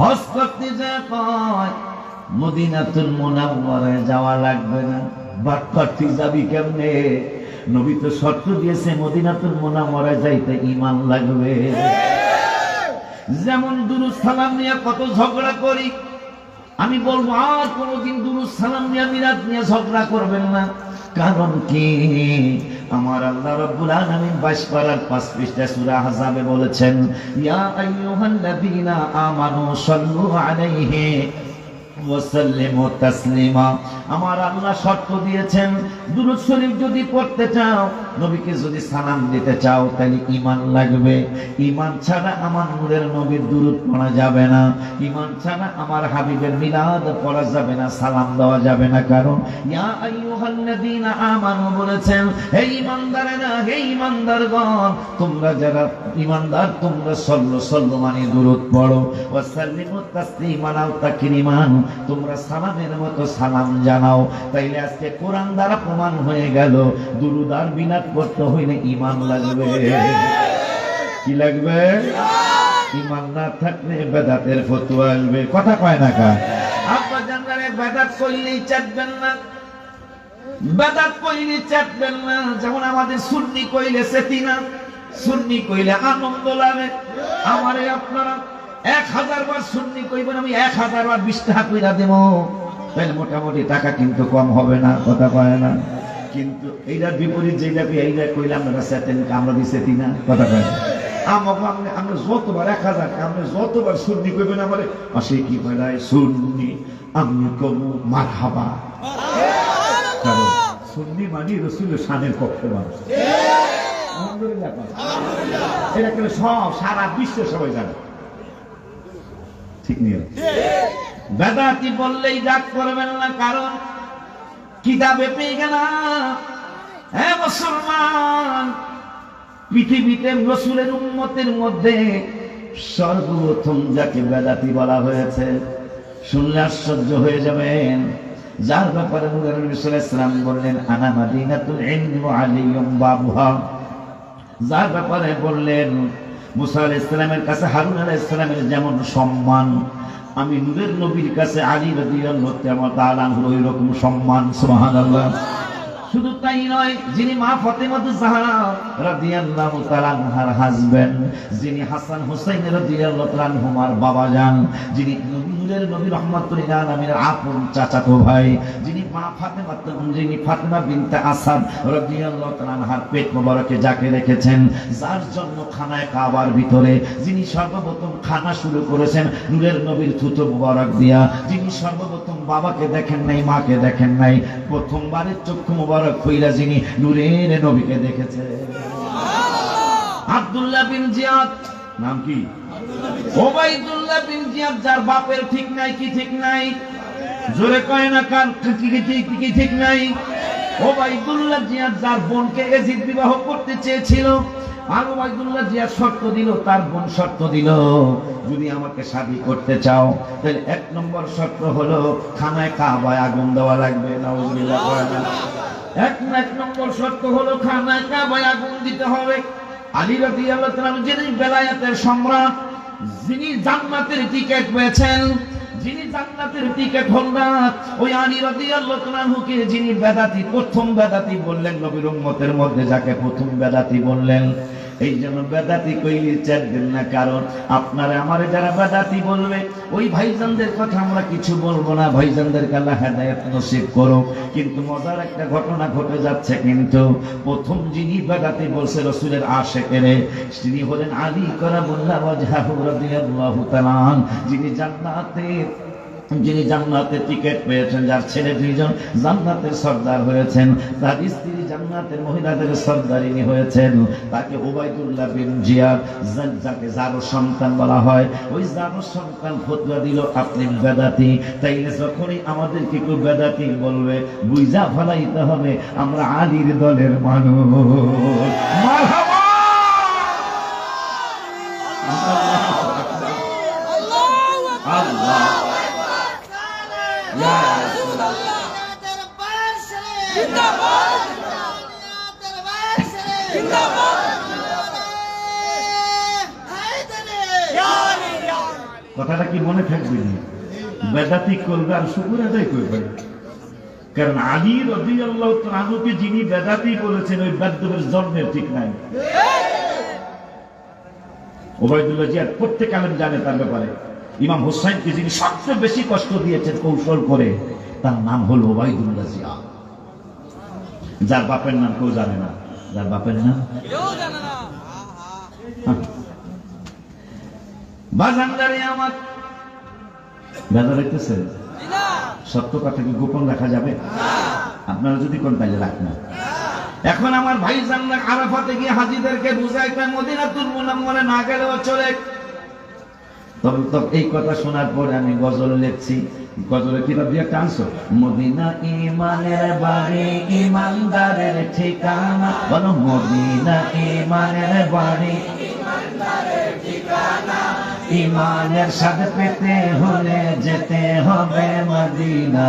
হজ করতে যায় কয় মদিনাতুল মুনাওয়ারায় যাওয়া লাগবে না। বাটপাটি যাবি কেমনে? নবী তো শর্ত দিয়েছে মদিনাতুল মুনাওয়ারায় যাইতে ঈমান লাগবে। যেমন দুরূদ সালাম নিয়ে কত ঝগড়া করি, আমি বলবো আর কোনদিন দুরূদ সালাম নিয়ে মিলাদ নিয়ে ঝগড়া করবেন না। কারণ কি, আমার আল্লাহ রাব্বুল আলামিন 22 পারার 5 পৃষ্ঠা সূরা আহজাবে বলেছেন, ইয়া আইয়ুহাল্লাযীনা আমানু সাল্লু আলাইহি ওয়া সাল্লিমু তাসলিমা। আমার আল্লাহ শর্ত দিয়েছেন দুরূদ শরীফ যদি পড়তে চাও, নবীকে যদি সালাম দিতে চাও, তাহলে ঈমান লাগবে। ঈমান ছাড়া আমার নূরের নবীর দুরূদ পড়া যাবে না, ঈমান ছাড়া আমার হাবিবের মিলাদ পড়া যাবে না, সালাম দেওয়া যাবে না। কারণ ইয়া আইয়ুহাল্লাযীনা আমানু বলেছেন, হে ঈমানদারেরা, হে ঈমানদারগণ, তোমরা যারা ঈমানদার তোমরা সাল্লু মানে দুরূদ পড়ো, ওয়া সাল্লিমু তাসলিমা নাও তাকরিমান, তোমরা সালামের মতো সালাম জানাও। তাইলে আজকে কোরআন দ্বারা প্রমাণ হয়ে গেল দুরূদ আর মিলাদ পড়তে হইলে ঈমান লাগবে। কি লাগবে? ঈমান না থাকলে বেদাতের ফতোয়া আসবে। কথা কয় না কা? আপা জানলে বেদাত কইলেই চাটবেন না, বেদাত কইলে চাটবেন না। যেমন আমাদের সুন্নি কইলে সেতি না, সুন্নি কইলে আনন্দ লাগে। আমারে আপনারা 1000 বার সুন্নি কইবেন, আমি 1000 বার 20 টাকা কইরা দেব, তাহলে মোটামুটি টাকা কিন্তু কম হবে না। কথা কয় না? কিন্তু এইটার বিপরীত যেটা এইটা কইলে আপনারা সেতেন, আমরা দিছেতি না। কথা কয় না? আমরা যতবার 1000 আমরা যতবার সুন্নি কইবেন আমারে আসে কি কয় সুন্নি, আমি কব মারহাবা। কারণ সুন্নি মানে রাসূলের শানের পক্ষে মানুষ। আলহামদুলিল্লাহ, এটা কেন সব সারা বিশ্ব সবাই জানে। ঠিক নিয়ে বেদাতি বললেই রাগ করবেন না, কারণ কিতাবে পেয়ে গেলাম, হে মুসলমান, পৃথিবীতে রাসূলের উম্মতের মধ্যে সর্বপ্রথম যাকে বেদাতি বলা হয়েছে, শুনলে আশ্চর্য হয়ে যাবেন, যার ব্যাপারে নবী সাল্লাল্লাহু আলাইহি ওয়াসাল্লাম বললেন আনা মাদিনাতুল ইলমি ওয়া আলিয়্যুম বাবুহা, যার ব্যাপারে বললেন মুসা আলাইহিস সালামের কাছে হারুন আলাইহিস সালামের যেমন সম্মান, আমি নূরের নবীর কাছে আলী রাদিয়াল্লাহু তাআলা আনহুর ওই রকম সম্মান। সুবহানাল্লাহ। শুধু তাই নয়, যিনি মা ফাতেমাতুজ জাহরা রাদিয়াল্লাহু তাআলা আনহার হাজবেন্ড, যিনি হাসান হুসাইন রাদিয়াল্লাহু তাআলা আনহুমার বাবা যান, যিনি নূরের নবী রাহমাতুল লিল আলামিনের আপন চাচাতো ভাই, যিনি মা ফাতেমা বিনতে আসাদ রাদিয়াল্লাহু তাআলা আনহার পেট মোবারকে যাকে রেখেছেন, যার জন্য খানায় কাবার ভিতরে যিনি সর্বপ্রথম খানা শুরু করেছেন নূরের নবীর থুতু মোবারক দিয়া, যিনি সর্বপ্রথম বাবাকে দেখেন নাই, মাকে দেখেন নাই, প্রথমবারের চক্ষু মোবারক কইরা যিনি নূরের নবীকে দেখেছেন, আব্দুল্লাহ বিন জিয়াদ। নাম কি? ওবাইদুল্লাহ বিন জিয়াদ, যার বাপের ঠিক নাই। কি ঠিক নাই? জোরে কয় না কান? কি ঠিক নাই? ওবাইদুল্লাহ জিয়াদ যার বোনকে এজিদ বিবাহ করতে চেয়েছিল, আর ওবাইদুল্লাহ জিয়াদ শর্ত দিল, তার বোন শর্ত দিল, যদি আমাকে শাদী করতে চাও তাহলে 1 নম্বর শর্ত হলো খানায় কাবায় আগুন দেওয়া লাগবে। নাউজুবিল্লাহ। 1 নম্বর শর্ত হলো খানায় কাবায় আগুন দিতে হবে। আলী রাদিয়াল্লাহু তাআলা যিনি বেলায়েতের সম্রাট, যিনি জান্নাতের টিকেট পেয়েছেন, যিনি জান্নাতের টিকেট হোল্ডার, ওই আলী রাদিয়াল্লাহু তাআলাকে যিনি বেদাতি, প্রথম বেদাতি বললেন নবীর উম্মতের মধ্যে যাকে প্রথম বেদাতি বললেন, এই জন্য বেদাতি কইলে চাটবেন না, কারণ আপনারা আমারে যারা বেদাতি বলবে ওই ভাইজানদের কথা আমরা কিছু বলবো না, ভাইজানদেরকে আল্লাহ হেদায়েত নসিব করো। কিন্তু মজার একটা ঘটনা ঘটে যাচ্ছে, কিন্তু প্রথম যিনি বেদাতি বলছে রাসূলের আশিকেরে, তিনি হলেন আলী কারামুল্লাহ ওয়াজহাহু রাদিয়াল্লাহু তাআলা, যিনি জান্নাতের টিকিট পেয়েছেন, যার ছেলে দুইজন জান্নাতের সর্দার হয়েছেন, তার স্ত্রী জান্নাতের মহিলাদের সর্দারিনী হয়েছেন। তাকে উবাইদুল্লাহ বিন জিয়াদ, যাকে জারো সন্তান বলা হয়, ওই জারো সন্তান ফতোয়া দিল আপনি বেদাতি। তাইলে যখনই আমাদেরকে কেউ বেদাতি বলবে বুঝা ফেলাইতে হবে আমরা আলীর দলের মানুষ। মারহাবা, আল্লাহ কথাটা কি মনে থাকবে? বেদাতি করবে আর শুকর আদায় করবে, কারণ আলী রাদিয়াল্লাহু তাআলা আনহুকে যিনি বেদাতি বলেছেন ওই বেদাতের জন্মের ঠিক নাই। উবাইদুল্লাহ জিয়াদ প্রত্যেক আলেম জানে তার ব্যাপারে। ইমাম হুসাইনকে যিনি সবচেয়ে বেশি কষ্ট দিয়েছেন কৌশল করে, তার নাম হলো উবাইদুল্লাহ জিয়াদ, যার বাপের নাম কেউ জানে না, যার বাপের নাম কেউ জানে না। বাজানদারে আমার বেদা রাখতেছেন, সত্য কথা কি গোপন রাখা যাবে? আপনারা যদি কোন তাহলে রাখনা। এখন আমার ভাই জানলা আরাফাতে গিয়ে হাজিদেরকে বুঝাইতে মদিনাতুল মুনাওয়ারা না গেলেও চলে। তবে এই কথা শোনার পরে আমি গজল লিখছি। গজলের কিতাব দিয়ে টানছো, মদিনা ইমানের বাড়ি ইমানদারের ঠিকানা, বলো মদিনা ইমানের বাড়ি ইমানদারের ঠিকানা, ইমানের স্বাদ পেতে হলে যেতে হবে মদিনা,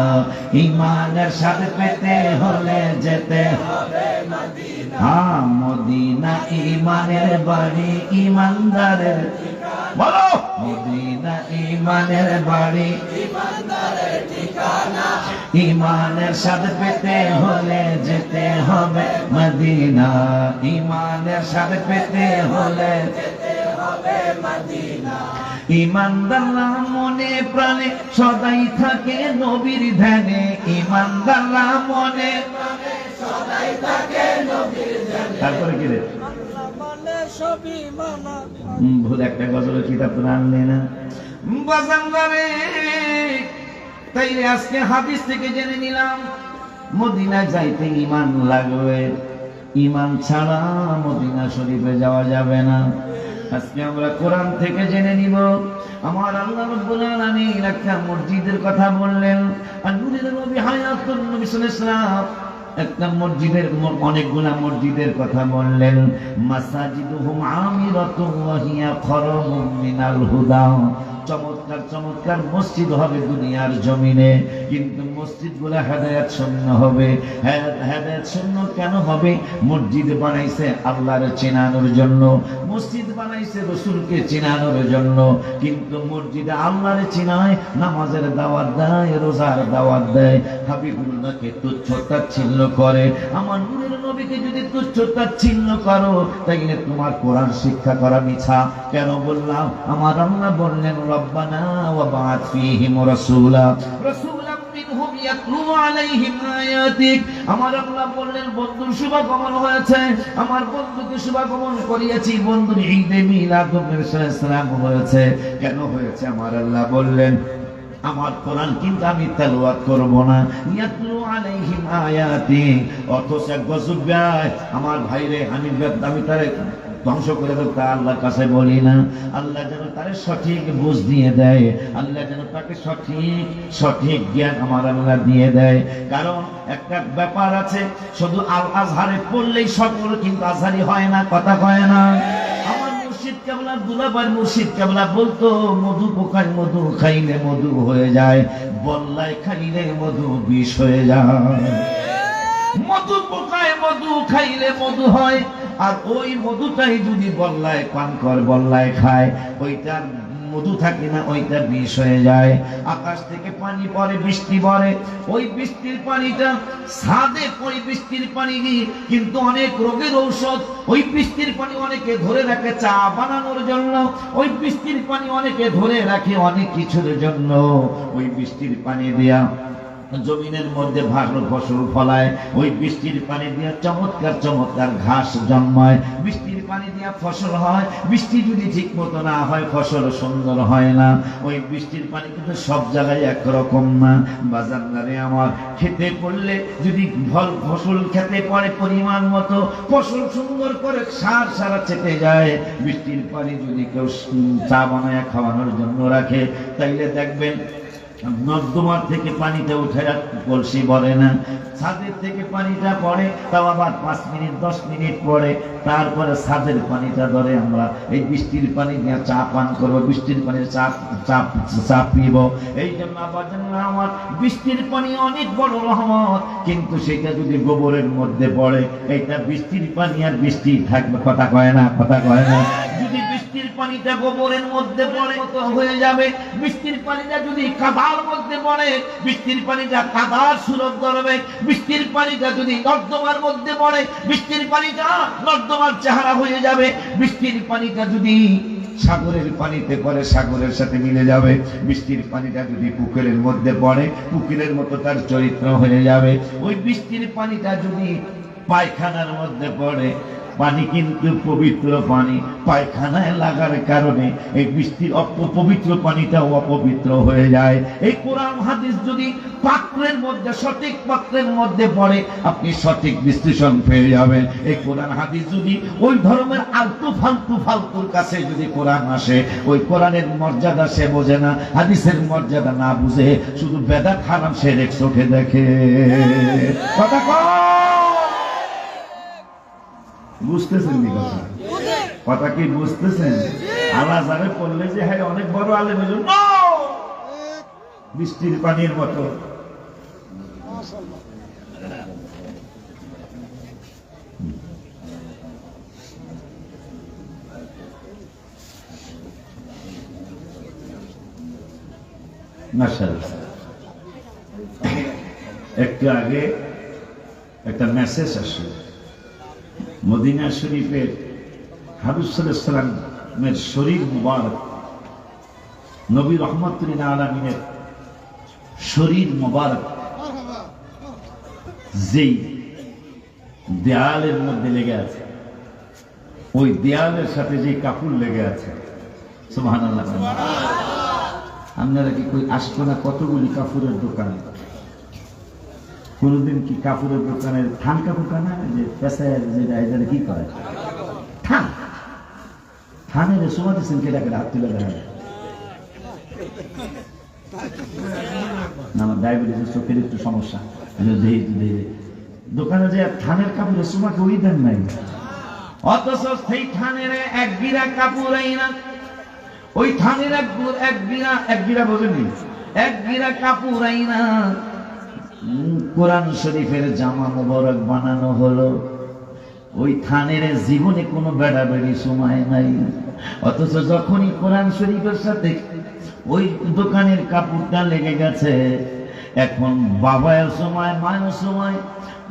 ইমানের স্বাদ পেতে হলে যেতে হবে মদিনা। হ্যাঁ, মদিনা ইমানের বাড়ি ইমানদারের ঠিকানা, বলো মদিনা ইমানের বাড়ি ইমানদারের ঠিকানা, ইমানের স্বাদ পেতে হলে যেতে হবে মদিনা, ইমানের স্বাদ পেতে হলে যেতে হবে মদিনা। ইমানদাররা মনে প্রাণে সদাই থাকে নবীর ধ্যানে, ইমানদাররা মনে প্রাণে সদাই থাকে নবীর ধ্যানে। তারপরে কি রে ভুল একটা গজলের কিতাব তো আনলে না বাজানদারে। তাইলে আজকে হাদিস থেকে জেনে নিলাম মদিনা যাইতে ঈমান লাগবে, ঈমান ছাড়া মদিনা শরীফে যাওয়া যাবে না। আজকে আমরা কোরআন থেকে জেনে নিব আমার আল্লাহ রাব্বুল আলামিন একটা মসজিদের কথা বললেন। আর নূরের নবী হায়াতুন নবী সাল্লাল্লাহু আলাইহি ওয়াসাল্লাম একটা মসজিদের অনেকগুলা মসজিদের কথা বললেন। মাসাজিদুহুম আমিরাতুন ওয়া হিয়া খারামুম মিনাল হুদা, চমৎকার চমৎকার মসজিদ হবে দুনিয়ার জমিনে, কিন্তু মসজিদগুলো হেদায়েত শূন্য হবে। হেদায়েত শূন্য কেন হবে? মসজিদ বানাইছে আল্লাহর চেনানোর জন্য, মসজিদ বানাইছে রাসূলকে চেনানোর জন্য, কিন্তু মসজিদে আল্লাহর চেনায়, নামাজের দাওয়াত দেয়, রোজার দাওয়াত দেয়, হাবিবুল্লাহকে তুচ্ছ তাচ্ছিল্য করে। আমার নূরের নবীকে যদি তুচ্ছ তাচ্ছিল্য করো তাইলে তোমার কোরআন শিক্ষা করা মিছা। কেন বললাম? আমার আল্লাহ বললেন রব্বানা ওয়া বা'আথ ফীহিম রাসূলা রাসূলাম মিনহুম ইয়াতলু আলাইহিম আয়াতিক। আমার আল্লাহ বললেন বন্ধুর শুভাগমন হয়েছে, আমার বন্ধুকে শুভাগমন করিয়েছি, বন্ধুর ঈদে মিলাদুন নবী সাল্লাল্লাহু আলাইহি ওয়াসাল্লাম হয়েছে। কেন হয়েছে? আমার আল্লাহ বললেন আমার কোরআন কিন্তু আমি তেলাওয়াত করব না, ইয়াতলু আলাইহিম আয়াতি। অথচ গজব গায় আমার ভাইরে, আমি তারে ধ্বংস করে ফেলতে আল্লাহর কাছে বলি না। আল্লাহ যেন তারে সঠিক বুঝ দিয়ে দেয়, আল্লাহ যেন তাকে সঠিক জ্ঞান আমার আল্লাহ দিয়ে দেয়। কারণ একটা ব্যাপার আছে, শুধু আল আজহারে পড়লেই সকল কিন্তু আজহারি হয় না, কথা কয় না। আমার মুর্শিদ কেবলা দুলাভাই মুর্শিদ কেবলা বলতো মধু পোকায় মধু খাইলে মধু হয়ে যায়, বল্লায় খাইলে মধু বিষ হয়ে যায়। মধু পোকায় মধু খাইলে মধু হয়, আর ওই মধুটাই যদি বল্লায় পান করে, বল্লায় খায়, ওইটার মধু থাকে না, ওইটা বিষ হয়ে যায়। আকাশ থেকে পানি পড়ে, বৃষ্টি পড়ে, ওই বৃষ্টির পানিটা ছাদে পড়ে, বৃষ্টির পানি কিন্তু অনেক রোগের ঔষধ। ওই বৃষ্টির পানি অনেকে ধরে রাখে চা বানানোর জন্য, ওই বৃষ্টির পানি অনেকে ধরে রাখে অনেক কিছুর জন্য। ওই বৃষ্টির পানি দিয়া জমিনের মধ্যে ভালো ফসল ফলায়, ওই বৃষ্টির পানি দিয়ে চমৎকার চমৎকার ঘাস জন্মায়, বৃষ্টির পানি দিয়ে ফসল হয়। বৃষ্টি যদি ঠিক মতো না হয় ফসল সুন্দর হয় না। ওই বৃষ্টির পানি কিন্তু সব জায়গায় একরকম না। বাজারে আমার খেতে পড়লে যদি ফসল খেতে পড়ে পরিমাণ মতো, ফসল সুন্দর করে সার সারা চেপে যায়। বৃষ্টির পানি যদি কেউ চা বানায় খাওয়ানোর জন্য রাখে, তাইলে দেখবেন নর্দমার থেকে পানিটা উঠে কলসি ভরে না, ছাদের থেকে পানিটা পড়ে, তাও আবার 5 মিনিট 10 মিনিট পরে তারপরে ছাদের পানিটা ধরে আমরা এই বৃষ্টির পানি দিয়ে চা পান করবো, বৃষ্টির পানি চা পিব। এই জন্য আবার আমার বৃষ্টির পানি অনেক বড় রহমত, কিন্তু সেটা যদি গোবরের মধ্যে পড়ে, এইটা বৃষ্টির পানি আর বৃষ্টি থাকবে, কথা কয় না, কথা কয় না। যদি বৃষ্টির পানিটা গোবরের মধ্যে পড়ে তো হয়ে যাবে, বৃষ্টির পানিটা যদি কাদার মধ্যে পড়ে, বৃষ্টির পানিটা কাদার সুরত ধরবে, বৃষ্টির পানিটা যদি নর্দমার মধ্যে পড়ে, বৃষ্টির পানিটা নর্দমার চেহারা হয়ে যাবে, বৃষ্টির পানিটা যদি সাগরের পানিতে পড়ে সাগরের সাথে মিলে যাবে, বৃষ্টির পানিটা যদি পুকুরের মধ্যে পড়ে পুকুরের মতো তার চরিত্র হয়ে যাবে। ওই বৃষ্টির পানিটা যদি পায়খানার মধ্যে পড়ে, পানি কিন্তু পবিত্র পানি, পায়খানায় লাগার কারণে এই বৃষ্টির অপবিত্র পানিটাও অপবিত্র হয়ে যায়। এই কোরআন হাদিস যদি পাত্রের মধ্যে, সঠিক পাত্রের মধ্যে পড়ে, আপনি সঠিক বিশ্লেষণ পেয়ে যাবেন। এই কোরআন হাদিস যদি ওই ধর্মের আলতু ফালতুর কাছে যদি কোরআন আসে, ওই কোরআনের মর্যাদা সে বোঝে না, হাদিসের মর্যাদা না বুঝে শুধু বেদাত হারাম সে চোখে দেখে। কথা কয় বুঝতেছেন নি? কথা কি বুঝতেছেন? আল্লাহ যাবে পড়লে যে হ্যাঁ অনেক বড় আলেম, বৃষ্টির পানির মতো। মাশাআল্লাহ, একটু আগে একটা মেসেজ আসে, মদিনা শরীফের হাবিব সাল্লাল্লাহু আলাইহি ওয়াসাল্লামের শরীর মুবারক, নবী রাহমাতুল লিল আলামিনের শরীর মুবারক যেই দেয়ালের মধ্যে লেগে আছে, ওই দেয়ালের সাথে যে কাপড় লেগে আছে, সুবহানাল্লাহ। আপনারা কি কই আসতো না কতগুলি কাপড়ের দোকানে? কোনদিন কি কাপড়ের দোকানের থান কাপড় কানা যে পেশায় যেটা এটা কি করে থান, থানের সময় দিচ্ছেন কেটা কেটা হাত তুলে দেখা যায় না? আমার ডায়াবেটিসের চোখের একটু সমস্যা, দোকানে যে থানের কাপড়ের সময় ওই দেন নাই, অথচ সেই থানের এক গিরা কাপড় না, ওই থানের এক গিরা বোঝেনি, এক গিরা কাপড় না কোরআন শরীফের জামা মুবারক বানানো হলো। ওই থানের জীবনে কোনো বেড়াবেড়ি সময় নাই, অথচ যখনই কোরআন শরীফের সাথে ওই দোকানের কাপড়টা লেগে গেছে, এখন বাবার সময়, মায়ের সময়,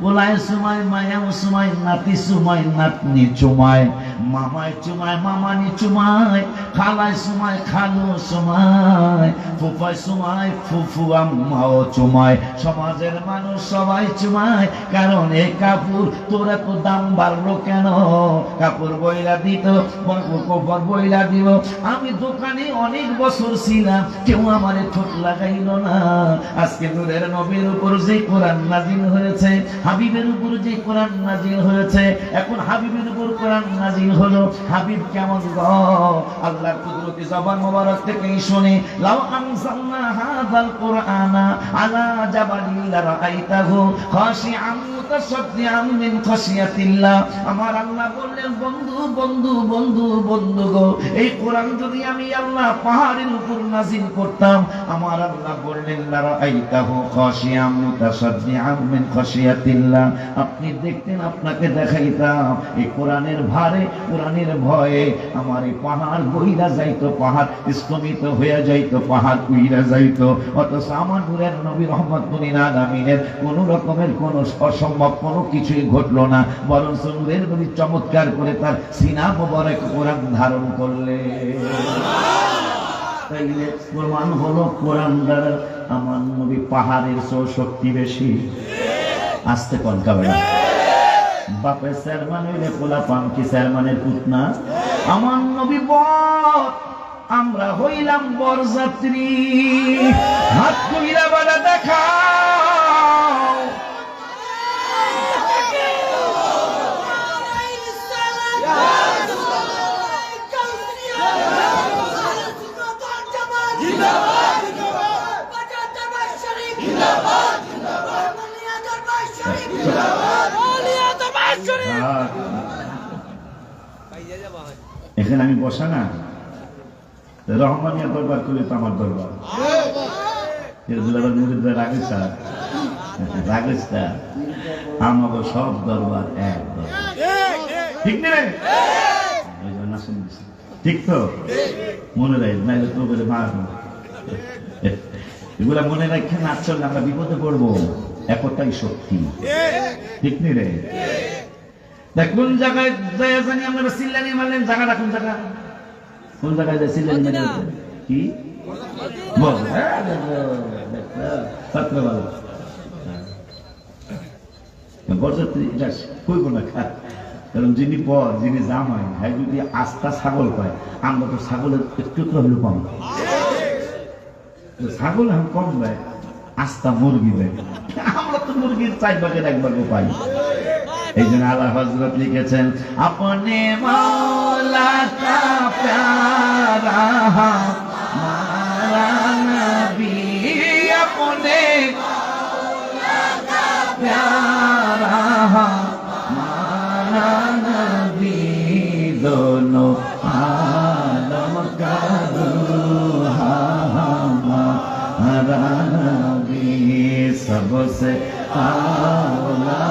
পোলায় সময়, মায়াও সময়, নাতি সময়, নাতনি চুমায়, মামায় চুমায়, মামানি চুমায়, খালায় সময়, খালু সময়, ফুফায় সময়, ফুফু আম্মাও চুমায়, সমাজের মানুষ সবাই চুমায়। কারণ এই কাপড় তোর এত দাম বাড়লো কেন? কাপড় বইলা দিত, কবর বইলা দিব। আমি দোকানে অনেক বছর ছিলাম, কেউ আমারে ঠোঁট লাগাইল না। আজকে নূরের নবীর উপর যে কোরআন নাজিল হয়েছে, হাবিবের উপর যে কোরআন নাজিল হয়েছে, এখন হাবিবের উপর কোরআন নাজিল হলো। হাবিব কেমন গো? আল্লাহর কুদরতি জবান মোবারক থেকেই শুনে, লাউ আনজালনা হাযাল কুরআনা আলা জাবালিন লারাআইতাহু খাশিআন মুতাসাদ্দিআন মিন খাশিয়াতিল্লাহ। আমার আল্লাহ বললেন, বন্ধু বন্ধু বন্ধু বন্ধু গো, এই কোরআন যদি আমি আল্লাহ পাহাড়ের উপর নাজিল করতাম, আমার আল্লাহ বললেন লারাআইতাহু খাশিআন মুতাসাদ্দিআন মিন খাশিয়াতিল্লাহ, বিসমিল্লাহ। আপনি দেখতেন, আপনাকে দেখাইতাম, এই কোরআনের ভারে, কোরআনের ভয়ে আমার এই পাহাড় বইরা যাইতো, পাহাড় স্তমিত হয়ে যাইতো, পাহাড় উইরা যাইতো। অথচ আমার নূরের নবী রহমাতুল লিল আলামিনের কোন রকমের কোন অসম্ভব কোনো কিছুই ঘটলো না, বরং নূরের নবী চমৎকার করে তার সিনা মোবারক কোরআন ধারণ করলে। তাইলে প্রমাণ হলো কোরআন দ্বারা আমার নবী পাহাড়ের চেয়েও শক্তি বেশি। আসতে কনকা বেড়া বাপের চেয়ারম্যান হইলে পোলা পান কি চেয়ারম্যানের পুত না? আমার নবী বর, আমরা হইলাম বরযাত্রী। হাত কইরা বাড়া দেখাও, এখানে আমি বসা না, রহমানিয়া দরবার করলে তো আমার দরবার। আমাকে সব দরবার এক দরবার, ঠিক নেই? ঠিক তো? মনে রাখ, নাইলে তো বলে মার। এগুলা মনে রাখেন, না চললে আমরা বিপদে পড়বো। একটাই শক্তি, ঠিক নেই রে? দেখ কোন জায়গায় জানি আমরা সিল্লানি মারলেন, জায়গাটা কোন জায়গা? কোন জায়গায় যায় সিল্লানি মারলেন? কি বল? বরযাত্রী কইব না খা, কারণ যিনি পর, যিনি জামাই, হ্যাঁ যদি আস্তা ছাগল পায়, আমরা তো ছাগলের একটু হলে কম। ছাগল এখন কম দেয়, আস্তা মুরগি দেয়। আমরা তো মুরগির 4 ভাগের 1 ভাগ পাই। এই জন্য আলা হযরত লিখেছেন, আপনে মাওলা কা প্যারা हमारा नबी, अपने माওলা কা प्यारा हमारा नबी, दोनों आलम का दूल्हा हमारा नबी, सबसे आला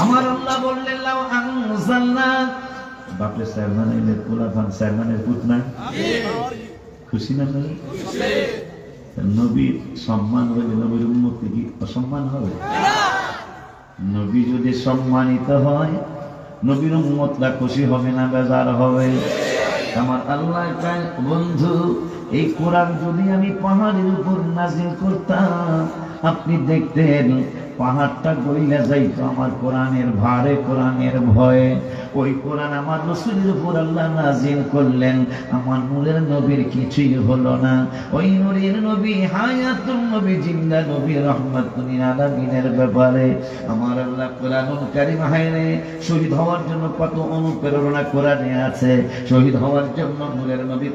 আমার আল্লাহ বললেন, লাউ আনজালনা, বাপরে চেয়ারম্যান হইলে পোলা পান চেয়ারম্যানের পুত না? খুশি না? নবীর সম্মান হইলে নবীর উম্মতি কি অসম্মান হবে? নবী যদি সম্মানিত হয়, নবীর উম্মতরা খুশি হবে না বেজার হবে? আমার আল্লাহ কয়, বন্ধু এই কোরআন যদি আমি পাহাড়ের উপর নাজিল করতাম, আপনি দেখতেন পাহাড়টা গইলা যাইতো আমার কোরআনের ভারে, কোরআনের ভয়ে। ওই কোরআন আমার রাসূলের উপর আল্লাহ নাজিল করলেন, আমার নূরের নবীর কিছুই হলো না। ওই নূরের নবী, হায়াতুন নবী, জিন্দা নবী, রাহমাতুল লিল আলামিনের ব্যাপারে আমার আল্লাহ কোরআনুল কারীম হায়রে শহীদ হওয়ার জন্য কত অনুপ্রেরণা কোরআনে আছে। শহীদ হওয়ার জন্য নূরের নবী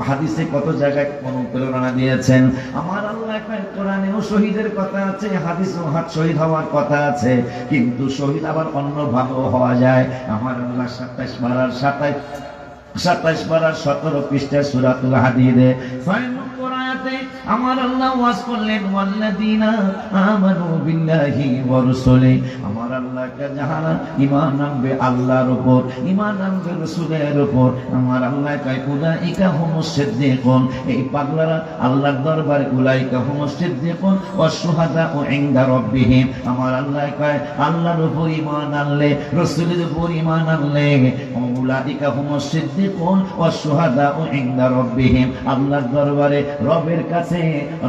হাদিসে কত জায়গায় অনুপ্রেরণা দিয়েছেন। আমার আল্লাহ কোরআনেও শহীদের কথা আছে, হাদিসেও শহীদ হওয়ার কথা আছে, কিন্তু শহীদ আবার অন্যভাবেও হওয়া যায়। আমার আল্লাহ 27 পারার 17 পৃষ্ঠার সূরাতুল হাদীদে 6 নম্বর আয়াতে আমার আল্লাহ ওয়াজ করলেন, ওয়াল্লাযীনা আমানু বিল্লাহি ওয়া রাসূলি, আমার আল্লাহকে যারা ঈমান আনবে আল্লাহর উপর, ঈমান আনবে রাসূলের উপর, আমার আল্লাহ কয় উলাইকা হুমুস সিদ্দিকুন, এই পাগলারা আল্লাহর দরবারে উলাইকা হুমুস সিদ্দিকুন ওয়াস শুহাদাউ ইনদা রাব্বিহিম, আমার আল্লাহ কয় আল্লাহর উপর ঈমান আনলে, রাসূলের উপর ঈমান আনলে, উলাইকা হুমুস সিদ্দিকুন ওয়াস শুহাদাউ ইনদা রাব্বিহিম, আল্লাহর দরবারে, রবের কাছে,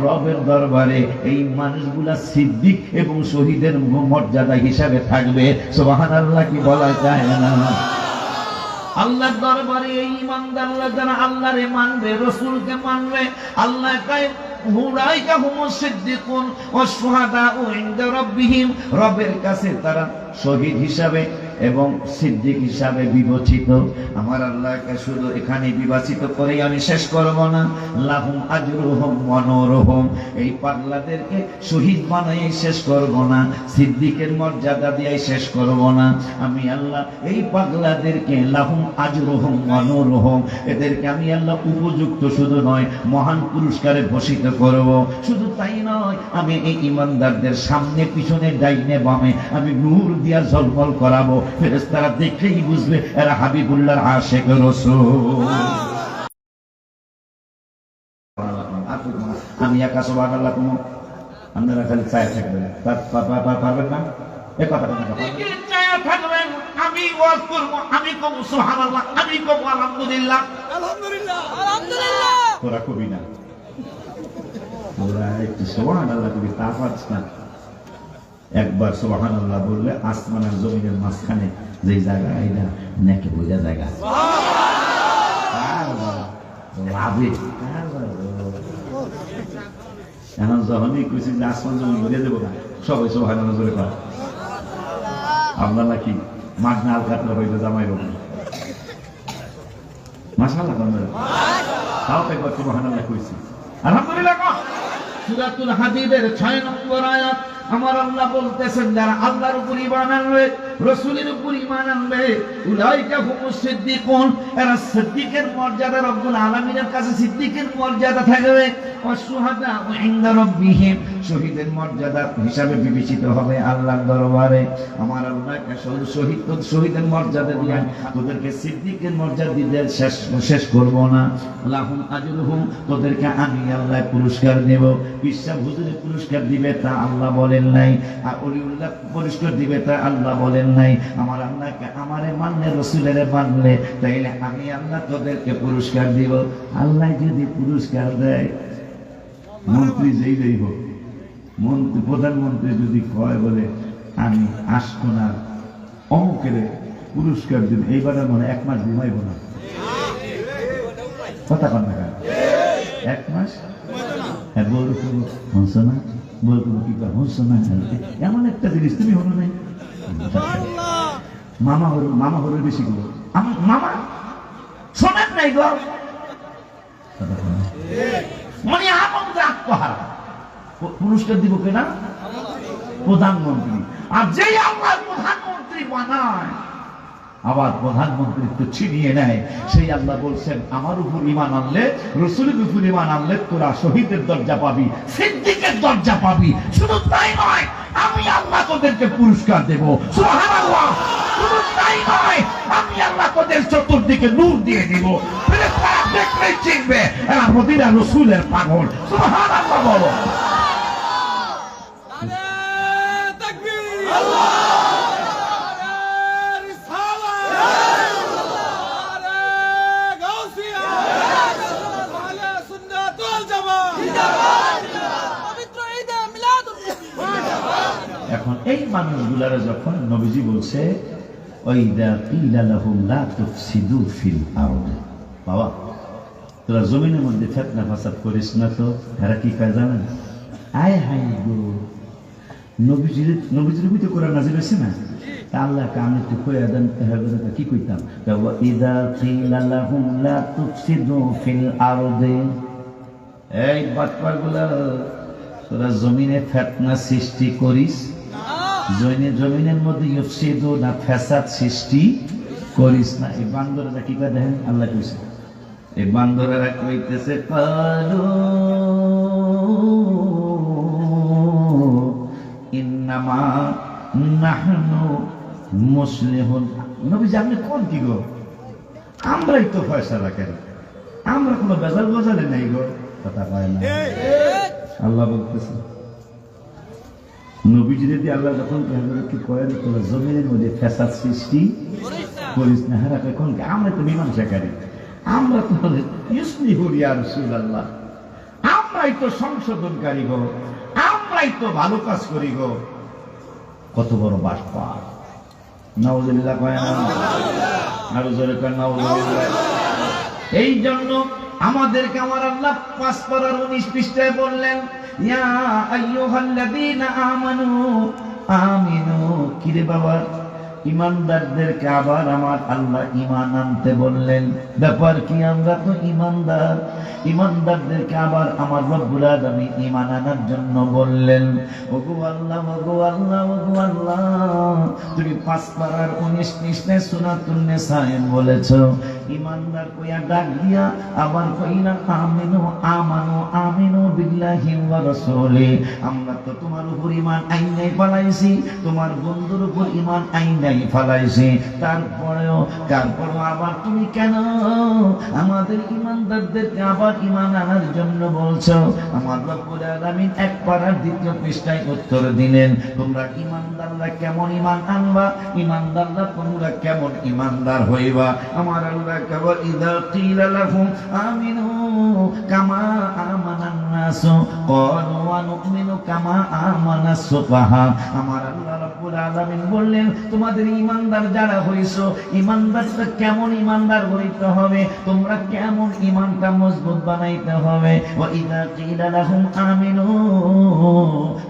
রবের দরবারে এই মানুষগুলা সিদ্দিক এবং শহীদের মর্যাদা হিসাবে থাকবে। সুবহানাল্লাহ কি বলা যায় না? আল্লাহর দরবারে এই ঈমানদাররা যারা আল্লাহরে মানবে, রাসূলকে মানবে, আল্লাহ কয় উলাইকা হুমুস সিদ্দিকুন ওয়াস শুহাদাউ ইনদা রাব্বিহিম, রবের কাছে তারা শহীদ হিসাবে এবং সিদ্দিক হিসাবে বিবেচিত। আমার আল্লাহকে শুধু এখানে বিবেচিত করেই আমি শেষ করব না, লাহুম আজরুহুম ওয়া নূরুহুম, এই পাগলাদেরকে শহীদ বানাই শেষ করব না, সিদ্দিকের মর্যাদা দিয়ে শেষ করব না। আমি আল্লাহ এই পাগলাদেরকে লাহুম আজরুহুম ওয়া নূরুহুম, এদেরকে আমি আল্লাহ উপযুক্ত শুধু নয় মহান পুরস্কারে ভূষিত করব। শুধু তাই নয়, আমি এই ইমানদারদের সামনে পিছনে ডাইনে বামে আমি নূর দিয়া ঝলমল করাবো, ফেরেশতারা দেখলেই বুঝবে এরা হাবিবুল্লাহর আশিক রাসূল। আমি একা সুবহানাল্লাহ তুমি আপনারা খালি চায় থাকবেন, পারবেন না এ কথা থাকবেন। আমি ওয়াজ করব, আমি কব সুবহানাল্লাহ, আমি কব আলহামদুলিল্লাহ। তোরা কবি না, তোরা একটু সুবহানাল্লাহ কবি, তা পারছ না। একবার সুবহানাল্লাহ বললে আসমান আর জমিনের মাঝখানে যে জায়গা, এটা নেকে বোঝা জায়গা লাভে। এখন যখনই কইছি যে আসমান জমি ভরে দেবো না, সবাই সুবহানাল্লাহ জোরে কর। আমরা নাকি মাগনা আল কাতলা হইলে জামাই রব মাশাআল্লাহ, তাও তো একবার সুবহানাল্লাহ কইছি আলহামদুলিল্লাহ। সূরাতুল হাদীদের 6 নম্বর আয়াত আমার আল্লাহ বলতেছেন, যারা আল্লাহর উপর ঈমান আনবে, রাসূলের উপর ঈমান আনবে, উলাইকা হুমুস সিদ্দিকুন, এরা সিদ্দিকের মর্যাদা রব্বুল আলামিনের কাছে সিদ্দিকের মর্যাদা থাকবে। ওয়াসশুহাদা ইনদা রাব্বিহিম, শহীদের মর্যাদা হিসাবে বিবেচিত হবে আল্লাহর দরবারে। আমার আল্লাহকে শহীদের মর্যাদা দিয়ে তোদেরকে সিদ্দিকের মর্যাদা দিয়ে শেষ করব না। লাহুম আজরুহুম, তোদেরকে আমি আল্লাহ পুরস্কার দেব। বিশ্বাস হুজুরে পুরস্কার দিবে তা আল্লাহ বলেন নাই, আর ওলিউল্লাহ পুরস্কার দিবে তা আল্লাহ বলেন নাই। আমার আল্লাহকে আমারে মানলে, রাসূলের মানলে, তাইলে আমি আল্লাহ তোদেরকে পুরস্কার দিব। আল্লাহ যদি পুরস্কার দেয়, মন্ত্রী যেই হোক, মন্ত্রী প্রধানমন্ত্রী যদি কয় বলে আমি আসবো না অমুকের পুরস্কার দিব, এইবার মনে 1 মাস ঘুমাইব না, কথা কন না, 1 মাস হ্যাঁ বলবো হনস না, বলবো কি হনস না, এমন একটা জিনিস তুমি হলো নাই। মামা হলো বেশি গুলো, আমার মামা শোনেন নাই গো, মানে আমাদের আত্মহারা। পুরস্কার দিব কেনা? প্রধানমন্ত্রী। আর যেই আল্লাহ প্রধানমন্ত্রী বানায়, আবার প্রধানমন্ত্রিত্ব ছিনিয়ে নেয়, সেই আল্লাহ বলছেন আমার উপর ঈমান আনলে, রাসূলের উপর ঈমান আনলে তোরা শহীদের দরজা পাবি, সিদ্দিকের দরজা পাবি। শুধু তাই নয়, আমি আল্লাহ তোদেরকে পুরস্কার দেব। সুবহানাল্লাহ। শুধু তাই নয়, আমি আল্লাহ তোদের চতুর্দিকে নূর দিয়ে দিব, ফেরেশতারা দেখলেই চিনবে এরা মদিনা রাসূলের পাগল। সুবহানাল্লাহ বলো। এখন এই মানুষগুলারা যখন নবীজি বলছে ওয়াইদা কিলা লাহুম লা তুফসিদু ফিল আরদ, বাবা তোরা জমিনের মধ্যে ফিতনা ফাসাদ করিস না, তো এরা কি কয় জানেন? আয় হায় গো, নবীজির ভিতরে কোরআন নাযিল হইছে না, আল্লাহ কানে তো কইয়া দেন, কি কইতাম? ওয়াইদা কিলা লাহুম লা তুফসিদু ফিল আরদ, এই বাটপারগুলা তোরা জমিনে ফিতনা সৃষ্টি করিস, জমিনের মধ্যে ইফসিদু না ফাসাদ সৃষ্টি করিস না। এই বান্দরেরা কি করে দেখেন, আল্লাহ কইছে, এই বান্দরেরা কইতেছে কালু ইন্নামা নাহনু মুসলিহুন। নবীজি আপনি কোন কি গো, আমরাই তো ফয়সালা করি, আমরা কোনো বেজাল গজালে নাই গো, কথা কয় না। আল্লাহ বলতেছে নবীজি যদি আল্লাহ যখন কয়েন তোরা জমিনের মধ্যে ফ্যাসাদ সৃষ্টি করিস না, হ্যাঁ এখন আমরা তো মীমাংসাকারী, আমরা তো ইসলিহুল ইয়া রাসূলুল্লাহ, আমরাই তো সংশোধনকারী গো, আমরাই তো ভালো কাজ করি গো। কত বড় বাসপা, নাউযুবিল্লাহ কয় না, আরো জোরে কয় নাউযুবিল্লাহ। এই জন্য আমাদেরকে আমার আল্লাহ 5 পারার 19 পৃষ্ঠায় বললেন, ইয়া আইয়ুহাল্লাযীনা আমানু আমিনু। কিরে বাবা, ইমানদারদেরকে আবার আমার আল্লাহ ঈমান আনতে বললেন। ব্যাপার কি? আমরা তো ইমানদার, ইমানদারদেরকে আবার আমার রব্বুল আলামিন ঈমান আনার জন্য বললেন। ওগো আল্লাহ, ওগো আল্লাহ, ওগো আল্লাহ, তুমি 5 পারার 19 পৃষ্ঠায় সূরাতুন নিসায় বলেছো ইমানদার কইয়া ডাক দিয়া আবার কইনা আমিনু আমানু আমিনু বিল্লাহি ওয়া রাসূলি। আমরা তো তোমার উপর ঈমান আইনাই ফলাইছি, তোমার বন্ধুর উপর ঈমান আইনাই ফলাইছি, তারপরেও আবার তুমি কেন আমাদের ইমানদারদেরকে আবার ঈমান আনার জন্য বলছো? আমার রব্বুল আলামিন 1 পারার 2 পৃষ্ঠায় উত্তর দিলেন, তোমরা ইমানদাররা কেমন ঈমান আনবা, ইমানদাররা তোমরা কেমন ইমানদার হইবা। আমার আল্লাহ কেবল ইযা কিলা লাহুম আমিনু কামা আমানান নাস ক্বালু ওয়া নুমিনু কামা আমানাস সুফাহা। আমার আল্লাহ রাব্বুল আলামিন বললেন, তোমাদের ইমানদার যারা হইছো, ইমানদারটা কেমন ইমানদার হইতে হবে, তোমরা কেমন ঈমানটা মজবুত বানাইতে হবে। ওয়া ইযা কিলা লাহুম আমিনু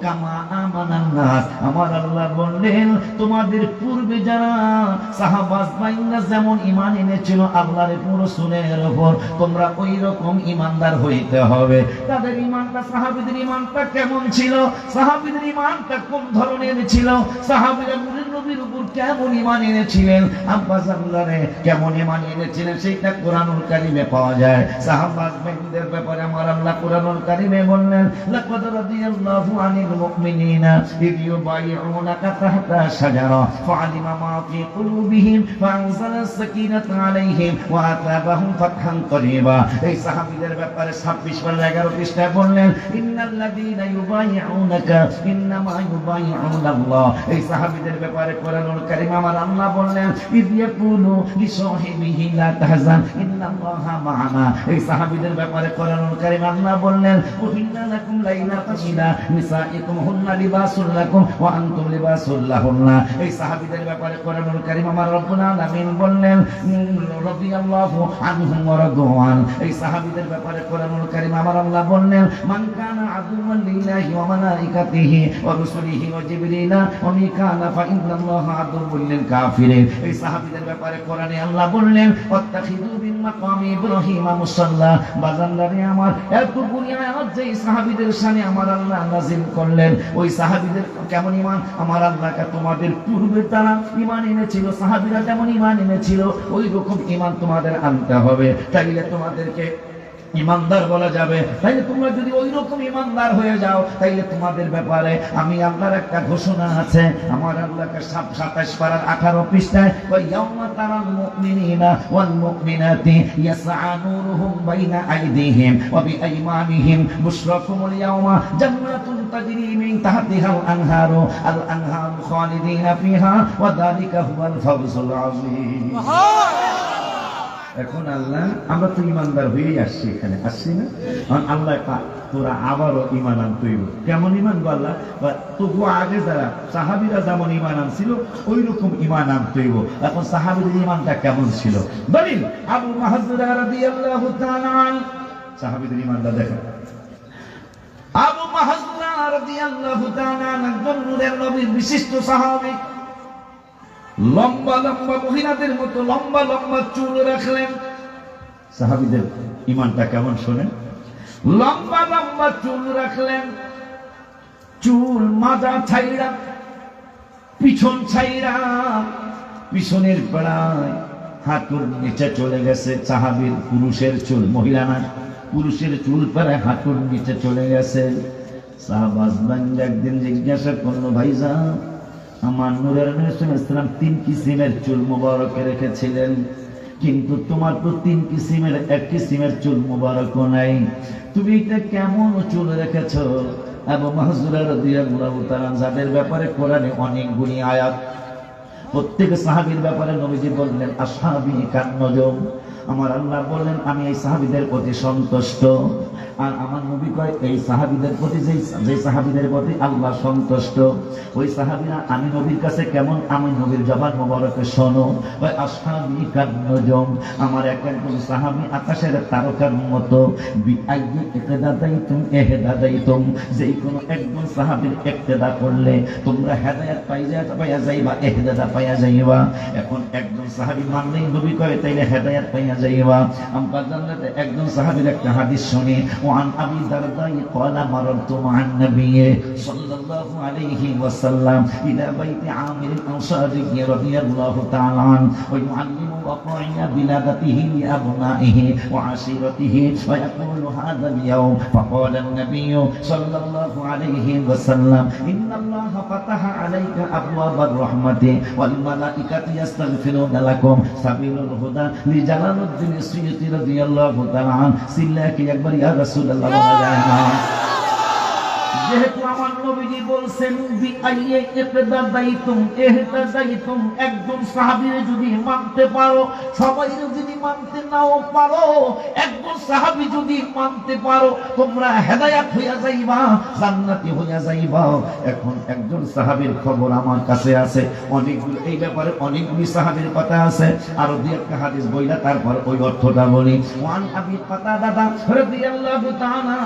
কামা আমানান নাস, আমার আল্লাহ বললেন তোমাদের পূর্বে যারা সাহাবায়ে যেমন ঈমান এনেছিল আল্লাহর উপর রাসূলের উপর, তোমরা ওই রকম ঈমানদার হইতে হবে। তাদের ঈমানটা, সাহাবীদের ঈমানটা কেমন ছিল, সাহাবীদের ঈমানটা কোন ধরনের ছিল, সাহাবীরা নবীর উপর কেমন ঈমান এনেছিলেন, আব্বাস আল্লাহরে কেমন ঈমান এনেছিলেন, সেটা কোরআনুল কারীমে পাওয়া যায়। সাহাবাদের ব্যাপারে আমার আল্লাহ কোরআনুল কারীমে বললেন, লাকাদ রাদিয়াল্লাহু আনিল মুমিনিনা ইয ইউবাইউনাকা তাহতা শাজারা ফাআলিমা মা ফি কুলুবিহিম ফাআনজালাস সাকিনাতা আলাইহিম ওয়া আতাবাহুম ফাতহান করিবা। এই সাহাবীদের ব্যাপারে 26 পারা 11 পৃষ্ঠায় বললেন, ইন্নাল্লাযীনা ইউবাইউনাকা ইন্নামা ইউবাইউনাল্লাহ। এই সাহাবীদের ব্যাপারে কোরআনুল কারীম আমার আল্লাহ বললেন, ইয ইয়াকুলু লিসাহিবিহি লা তাহজান ইন্নাল্লাহা মা'ানা। এই সাহাবীদের ব্যাপারে কোরআনুল কারীম আল্লাহ বললেন, উহিল্লা লাকুম লাইলাতুল ইলা নিসাইকুম হুন্না লিবাসুল লাকুম ওয়া আনতুম লিবাসুল লাহুন্না। এই সাহাবীদের ব্যাপারে কোরআনুল কারীম আমার রব্বুল আলামিন বললেন, রাদিয়াল্লাহু আনহুম ওয়া রাদওয়ান। এই সাহাবীদের ব্যাপারে কোরআনুল কারীম আমার আল্লাহ বললেন, মান কানা আদুওয়ান লিল্লাহি ওয়া মালাইকাতিহি ওয়া রুসুলিহি ওয়া জিবরিলা ওয়া মিকালা ফা ইন্নাল্লাহা আদুওয়াল লিল কাফিরিন। এই সাহাবীদের ব্যাপারে কোরআনে আল্লাহ বললেন, ওয়াত্তাখিযু মিন মাকামি ইব্রাহিম মুসাল্লা। বাজানদারে আমার এতগুলো আয়াত যে সাহাবীদের শানে আমার আল্লাহ নাযিল করলেন, ওই সাহাবীদের কেমন ঈমান, আমার আল্লাহকে তোমাদের পূর্বে তারা ঈমান এনেছিল, সাহাবীরা যেমন ঈমান এনেছিল ওই রকম ঈমান তোমাদের আনতে হবে, তাইলে তোমাদেরকে ইমানদার বলা যাবে। তাইলে তোমরা যদি ওই রকম ইমানদার হয়ে যাও, তাইলে তোমাদের ব্যাপারে আমি আল্লাহর একটা ঘোষণা আছে। আমার আল্লাহকে 27 পারার 18 পৃষ্ঠায়, ওয়ায়াউমা তারাল মুমিনিনা ওয়াল মুমিনাতি ইয়াসআ নূরুহুম বাইনা আইদিহিম ওয়া বিআইমানিহিম বুশরাকুমুল ইয়াওমা জান্নাতুন তাজরি মিন তাহতিহাল আনহারু আল আনহারু খালিদিনা ফিহা ওয়া যালিকা হুয়াল ফাওজুল আযীম। এখন আল্লাহ, আমরা তো ইমানদার হয়েই আসছি, এখানে আসছি না? আল্লাহ তোরা আবারও ঈমান আনতে হইব। কেমন ঈমান গো আল্লাহ? তবু আগে যারা সাহাবীরা যেমন ঈমান আনছিল ওই রকম ঈমান আনতে হইব। এখন সাহাবীদের ঈমানটা কেমন ছিল বলেন? আবু মাহজুরা রাদিয়াল্লাহু তাআলা আনহু, সাহাবীদের ঈমানটা দেখেন। আবু মাহজুরা রাদিয়াল্লাহু তাআলা একজন নূরের নবীর বিশিষ্ট সাহাবী, লম্বা লম্বা মহিলাদের মতো লম্বা লম্বা চুল রাখলেন। সাহাবীদের ঈমানটা কেমন শোনেন? লম্বা লম্বা চুল রাখলেন, চুল মাজা ছাইরা পিছন ছাইরা পিছনের প্রায় হাঁটুর নিচে চলে গেছে। সাহাবীর পুরুষের চুল, মহিলা না, পুরুষের চুল প্রায় হাঁটুর নিচে চলে গেছে। সাহাবাজ একদিন জিজ্ঞাসা করলো, ভাইজান আমার নূরের নবী সাল্লাল্লাহু আলাইহি ওয়াসাল্লাম 3 কিসিমের চুল মুবারক রেখেছিলেন, কিন্তু তোমার তো 3 কিসিমের 1 কিসিমের চুল মুবারক নাই, তুমি এটা কেমন চুল রেখেছো? আবু মাহজুরা রাদিয়াল্লাহু তাআলা, যাদের ব্যাপারে কোরআনে অনেকগুলি আয়াত, প্রত্যেক সাহাবীর ব্যাপারে নবীজি বললেন আসহাবী কান্নজম, আমার আল্লাহ বললেন আমি এই সাহাবীদের প্রতি সন্তুষ্ট, আর আমার নবী কয় এই সাহাবীদের প্রতি যে সাহাবীদের প্রতি আল্লাহ সন্তুষ্ট ওই সাহাবীরা আমি নবীর কাছে কেমন, আমি নবীর জবান মোবারকে শোনো, ওই আসহাবী কান্নজম, আমার এক একজন সাহাবী আকাশের তারকার মতো, বিআইয়ি ইকতাদাইতুম ইহতাদাইতুম, যেই কোনো একজন সাহাবীর ইক্তেদা করলে তোমরা হেদায়েত পাইয়া যাইবা, ইহতাদা পাইয়া যাইবা। এখন একজন সাহাবী মানলেই নবী কয় তাইলে হেদায়েত পাইয়া যাইবা। আমরা জান্নাতে একজন সাহাবীর একটা হাদিস শুনি, ওয়ান আবি দারদাই ক্বালা মাররতু মা'আন নবিয়্যি সাল্লাল্লাহু আলাইহি ওয়াসাল্লাম ইলা বাইতি আমির আল-আনসারী রাদিয়াল্লাহু তাআলা আন ওয়া ইউআল্লিমু ওয়াকাইয়া বিলাদাতিহি লিআবনাইহি ওয়া আশিরাতিহি ওয়া ইয়াকুলু হাযা আল-ইয়াওম ফাকালা আন-নাবিয়্যু সাল্লাল্লাহু আলাইহি ওয়াসাল্লাম ইন্নাল্লাহা ফাতাহা আলাইকা আবওয়াবার রাহমাতি ওয়াল মালাইকাতু ইয়াস্তাগফিরুনা লাকুম সাবিলুল হুদা লিজালালুদ্দিন সুয়ুতি রাদিয়াল্লাহু তাআলা আন সিল্লাকি একবার ইয়া রাসূলুল্লাহ বলা যায় না। যেহেতু আমার নবীজি বলছেন বিআইয়ি ইকতাদাইতুম ইহতাদাইতুম, একজন সাহাবীর যদি মানতে পারো, সবাই যদি মানতে নাও পারো, একজন সাহাবী যদি মানতে পারো তোমরা হেদায়েত হইয়া যাইবা, জান্নাতি হইয়া যাইবা। এখন একজন সাহাবীর খবর আমার কাছে আছে, অনেকগুলো এই ব্যাপারে অনেকগুলি সাহাবীর কথা আছে, আর দুই একটা হাদিস বইলা তারপর ওই অর্থটা বলি। ওয়ান আবি কাতাদা রাদিয়াল্লাহু তাআলা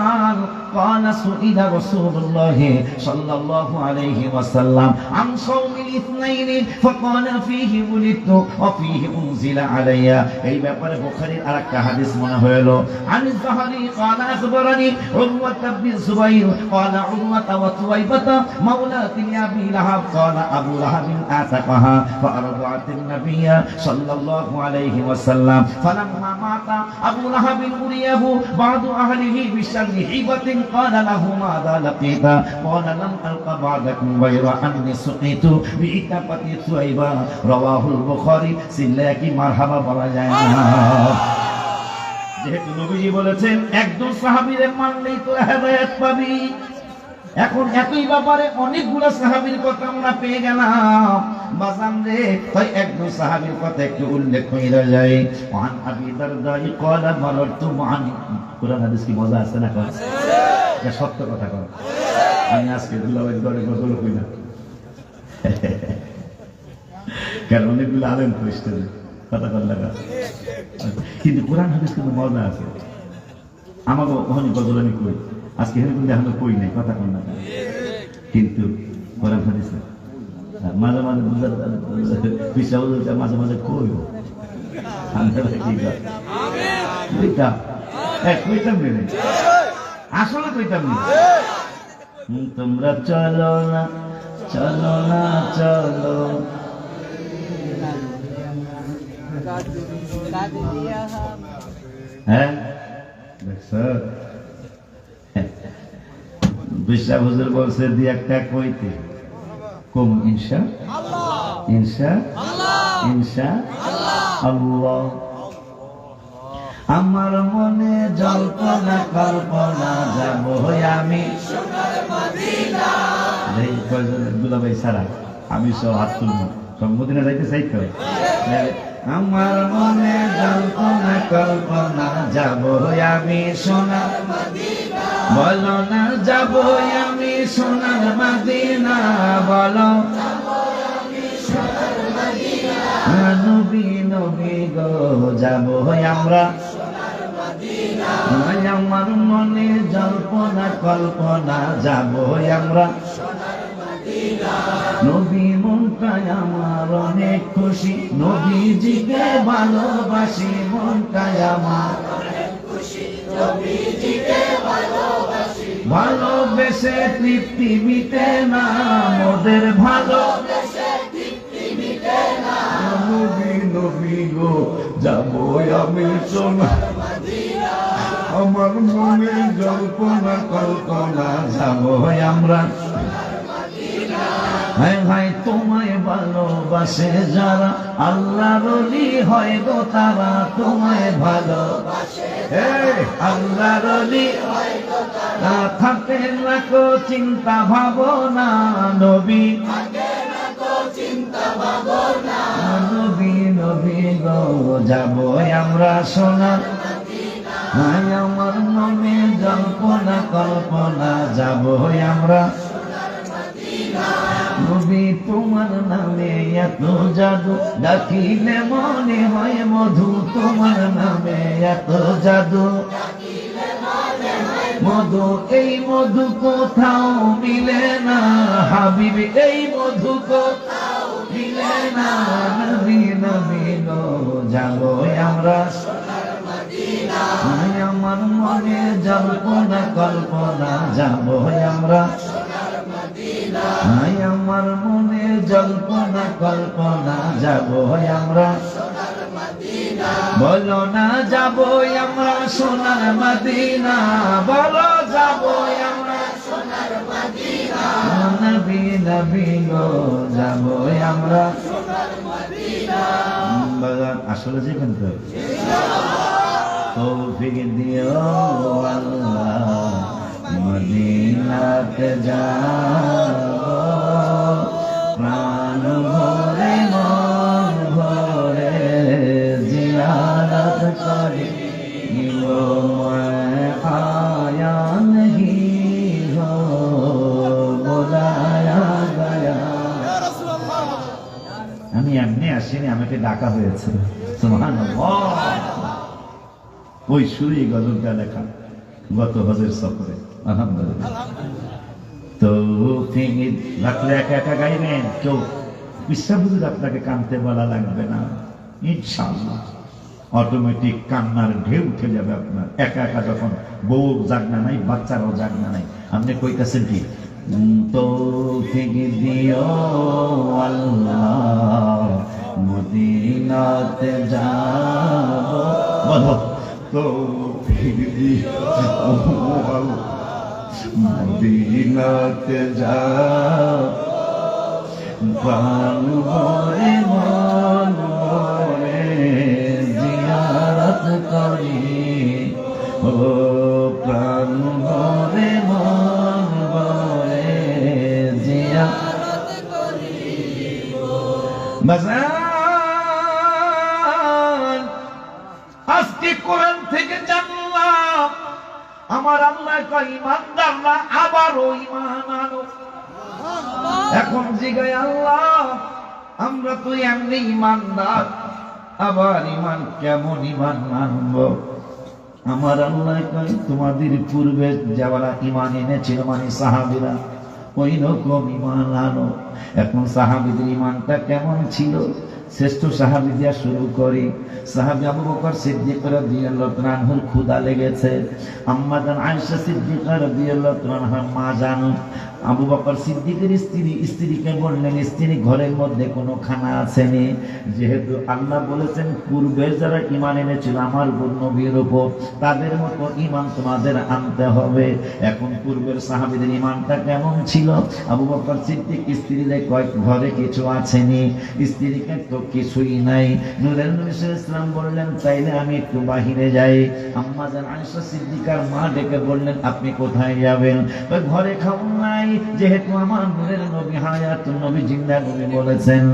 ক্বালা সুইলা রাসূলুল্লাহ সাল্লাল্লাহু আলাইহি ওয়াসাল্লাম আন সাওমিল ইসনাইনি ফাকালা ফীহি উলিদতু ওয়া ফীহি উনজিলা আলাইয়া। এই ব্যাপারে বুখারীর আরেকটা হাদিস মনে হলো, আন যাহরি ক্বালা আখবারানি উরওয়া ইবনে যুবাইর ক্বালা উরওয়া ওয়া তুওয়াইবাতা মাওলাতি আবি লাহাব ক্বালা আবু লাহাব আতাকাহা ফাআরদাআতিন নাবিয়্য সাল্লাল্লাহু আলাইহি ওয়াসাল্লাম ফালাম্মা মাতা আবু লাহাব উরিয়াহু বাদু আহলিহি বিশাররি হিবাতিন ক্বালা লাহু মাযা লাকিতা ক্বালা লাম আলকা বা'দাকুম গায়রা আন্নী সুকিতু বিইতাবাতি সুয়াইবা রাওয়াহুল বুখারী। সিল্লাকি মারহাবা বলা যায় না। যেহেতু নবীজি বলেছেন একজন সাহাবীর মানলেই তো হেদায়েত পাবি, এখন একই ব্যাপারে অনেকগুলো সাহাবীর কথা আমরা পেয়ে গেলাম বাজান রে, তাই একজন সাহাবীর কথা একটু উল্লেখ করা যায়। ওয়ান আবি দারদাই ক্বালা মাররতু মা'আন, কোরআন হাদিস কি মজা আছে না? কয় এটা সত্য কথা কয়। আমি আজকে দুলাভাইয়ের ঘরে গজল কই না, কারণ অনেকগুলো আলেম কইছে কথা কর লাগা, কিন্তু কোরআন হাদিস কিন্তু মজা আছে। আমাকে ওখানে গজল আমি কই, আজকে হেন কিন্তু এখন কই নাই কথা কর না, কিন্তু কোরআন হাদিস মাঝে মাঝে বিশ্বাস মাঝে মাঝে কই কইতাম নেই, আসলে কইতাম নেই। তোমরা চলো না চলো না চলো, হ্যাঁ বিশ্বাস হুজুর বলছে দি একটা কইতে কম ইনশা ইনশা ইনশা আল্লাহ। আমার মনে জল্পনা কল্পনা যাব আমি দুলাভাই সারা আমি সব হাত তুলব, সব মদিনা যাইতে চাইতো। আমার মনে জল্পনা কল্পনা যাব আমি সোনার মদিনা, বলো না যাব আমি সোনার মদিনা, বলো নবী নবী গো যাব আমরা। আমার মনে জল্পনা কল্পনা যাব আমরা, নবী মনটায় আমার অনেক খুশি, নবীজিকে ভালোবাসি মনটায় আমার ভালোবেসে তৃপ্তি মিটে না মোদের, ভালোবেসে তৃপ্তি মিটে না। নবী নবী গো যাব আমি সোনার মদিনা, আমার মনে জল্পনা কল্পনা যাব আমরা। হায় হায় তোমায় ভালোবাসে যারা আল্লাহর ওলি হয় গো তারা, তোমায় ভালোবাসে আল্লাহর ওলি হয় গো তারা। থাকে না কো চিন্তা ভাবনা নবী, থাকে না কো নবী নবী গো যাব আমরা সোনার হায় আমার মনে জল্পনা কল্পনা যাব আমরা নবী তোমার নামে এত জাদু ডাকিলে মনে হয় মধু তোমার নামে এত জাদু মধু এই মধু কোথাও মিলে না হাবিব এই মধু কোথাও মিলে না নবী নবী গো যাবো আমরা হায় আমার মনে জল্পনা কল্পনা যাবো আমরা হায় আমার মনে জল্পনা কল্পনা যাবো আমরা বলো না যাবো আমরা সোনার মদিনা বলো যাবো আমরা সোনার মদিনা নবী নবী গো যাবো আমরা সোনার মদিনা আসলে যে কিন্তু তৌফিক দিও আল্লাহ মদিনাতে যাবো প্রাণ ভরে মন ভরে জিয়ারত করি আয়া नहीं हो बुलाया गया আমি এমনি আসিনি আমাকে ডাকা হয়েছে সুবহানাল্লাহ ওই সুরে গজলটা লেখা গত হজের সফরে আলহামদুলিল্লাহ তো রাত্রে একা একা গাইবেন কেউ বিশ্বাবুজুর আপনাকে কানতে বলা লাগবে না ইনশাআল্লাহ অটোমেটিক কান্নার ঢেউ উঠে যাবে আপনার একা একা যখন বউ জাগনা নাই বাচ্চারাও জাগনা নাই আপনি কইতেছেন কি তৌফিক দিও আল্লাহ মদিনাতে যাবো বলো তৌফিক দিও আল্লাহ মদিনাতে যাবো প্রাণ ভরে মন ভরে জিয়ারত করি ও প্রাণ ভরে মন ভরে জিয়ারত করি বাজান আজকে কোরআন থেকে জানলাম আমার আল্লাহ কয় ইমানদাররা আবারও ঈমান আনো এখন জিগায় আল্লাহ আমরা তো এমনি ইমানদার আবার ঈমান কেমন ঈমান আনবো আমার আল্লাহ কয় তোমাদের পূর্বে যারা ঈমান এনেছিল মানে সাহাবীরা ওই রকম ঈমান আনো এখন সাহাবীদের ঈমানটা কেমন ছিল শ্রেষ্ঠ সাহাবী দিয়া শুরু করি সাহাবী আবু বকর সিদ্দিক রাদিয়াল্লাহু তাআলা আনহুর ক্ষুধা লেগেছে আম্মা জান আয়েশা সিদ্দিকা রাদিয়াল্লাহু তাআলা আনহার মা জান আবু বকর সিদ্দিকের স্ত্রীকে বললেন স্ত্রী ঘরের মধ্যে কোনো খানা আসেনি যেহেতু আল্লাহ বলেছেন পূর্বের যারা ঈমান এনেছিল আমার নবীর উপর তাদের মতো ঈমান তোমাদের আনতে হবে এখন পূর্বের সাহাবীদের ঈমানটা কেমন ছিল আবু বকর সিদ্দিক স্ত্রীকে কয় ঘরে কিছু আসেনি স্ত্রীকে তো কিছুই নাই নূরের নবী সাল্লাল্লাহু আলাইহি ওয়াসাল্লাম বললেন তাইলে আমি একটু বাহিরে যাই আম্মা জান আয়েশা সিদ্দিকার মা ডেকে বললেন আপনি কোথায় যাবেন ওই ঘরে খাওয়া নাই যেহেতু আমার নূরের নবী হায়াতুন নবী জিন্দা নবী বলেছেন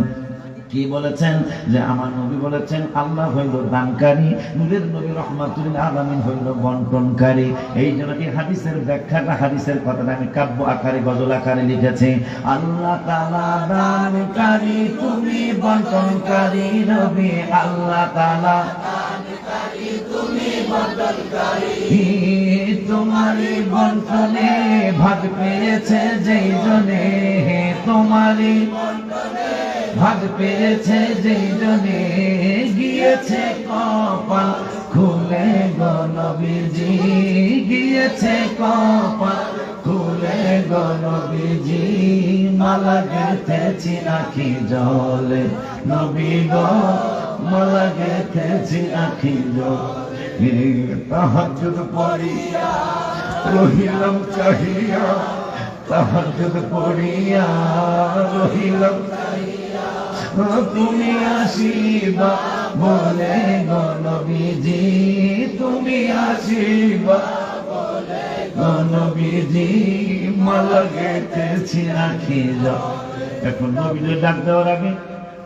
কি বলেছেন যে আমার নবী বলেছেন আল্লাহ হইল দানকারী নূরের নবী রাহমাতুল আলামিন হইল বন্টনকারী এই জন্য এই হাদিসের ব্যাখ্যাটা হাদিসের কথাটা আমি কাব্য আকারে গজল আকারে লিখেছি আল্লাহ তাআলা দানকারী তুমি বন্টনকারী নবী আল্লাহ তাআলা দানকারী তুমি বন্টনকারী তোমারই বন্টনে ভাগ পেয়েছে যেই জনে তোমারই বন্টনে ভাগ পেয়েছে যেই জনে গিয়েছে কপাল খুলে গো নবীজি গিয়েছে কপাল খুলে গো নবীজি মালা গেঁথেছি আখি জলে নবী গো মালা গেঁথেছি আখি জলে তাহাজ্জুদ পড়িয়া রহিলাম চাহিয়া তাহাজ্জুদ পড়িয়া রহিলাম তুমি আসিবা বলে গো নবীজি তুমি আসিবা বলে ও নবীজি মালা গেঁথেছি আখি জলে। এখন নবীদের ডাক দেওয়ার আগে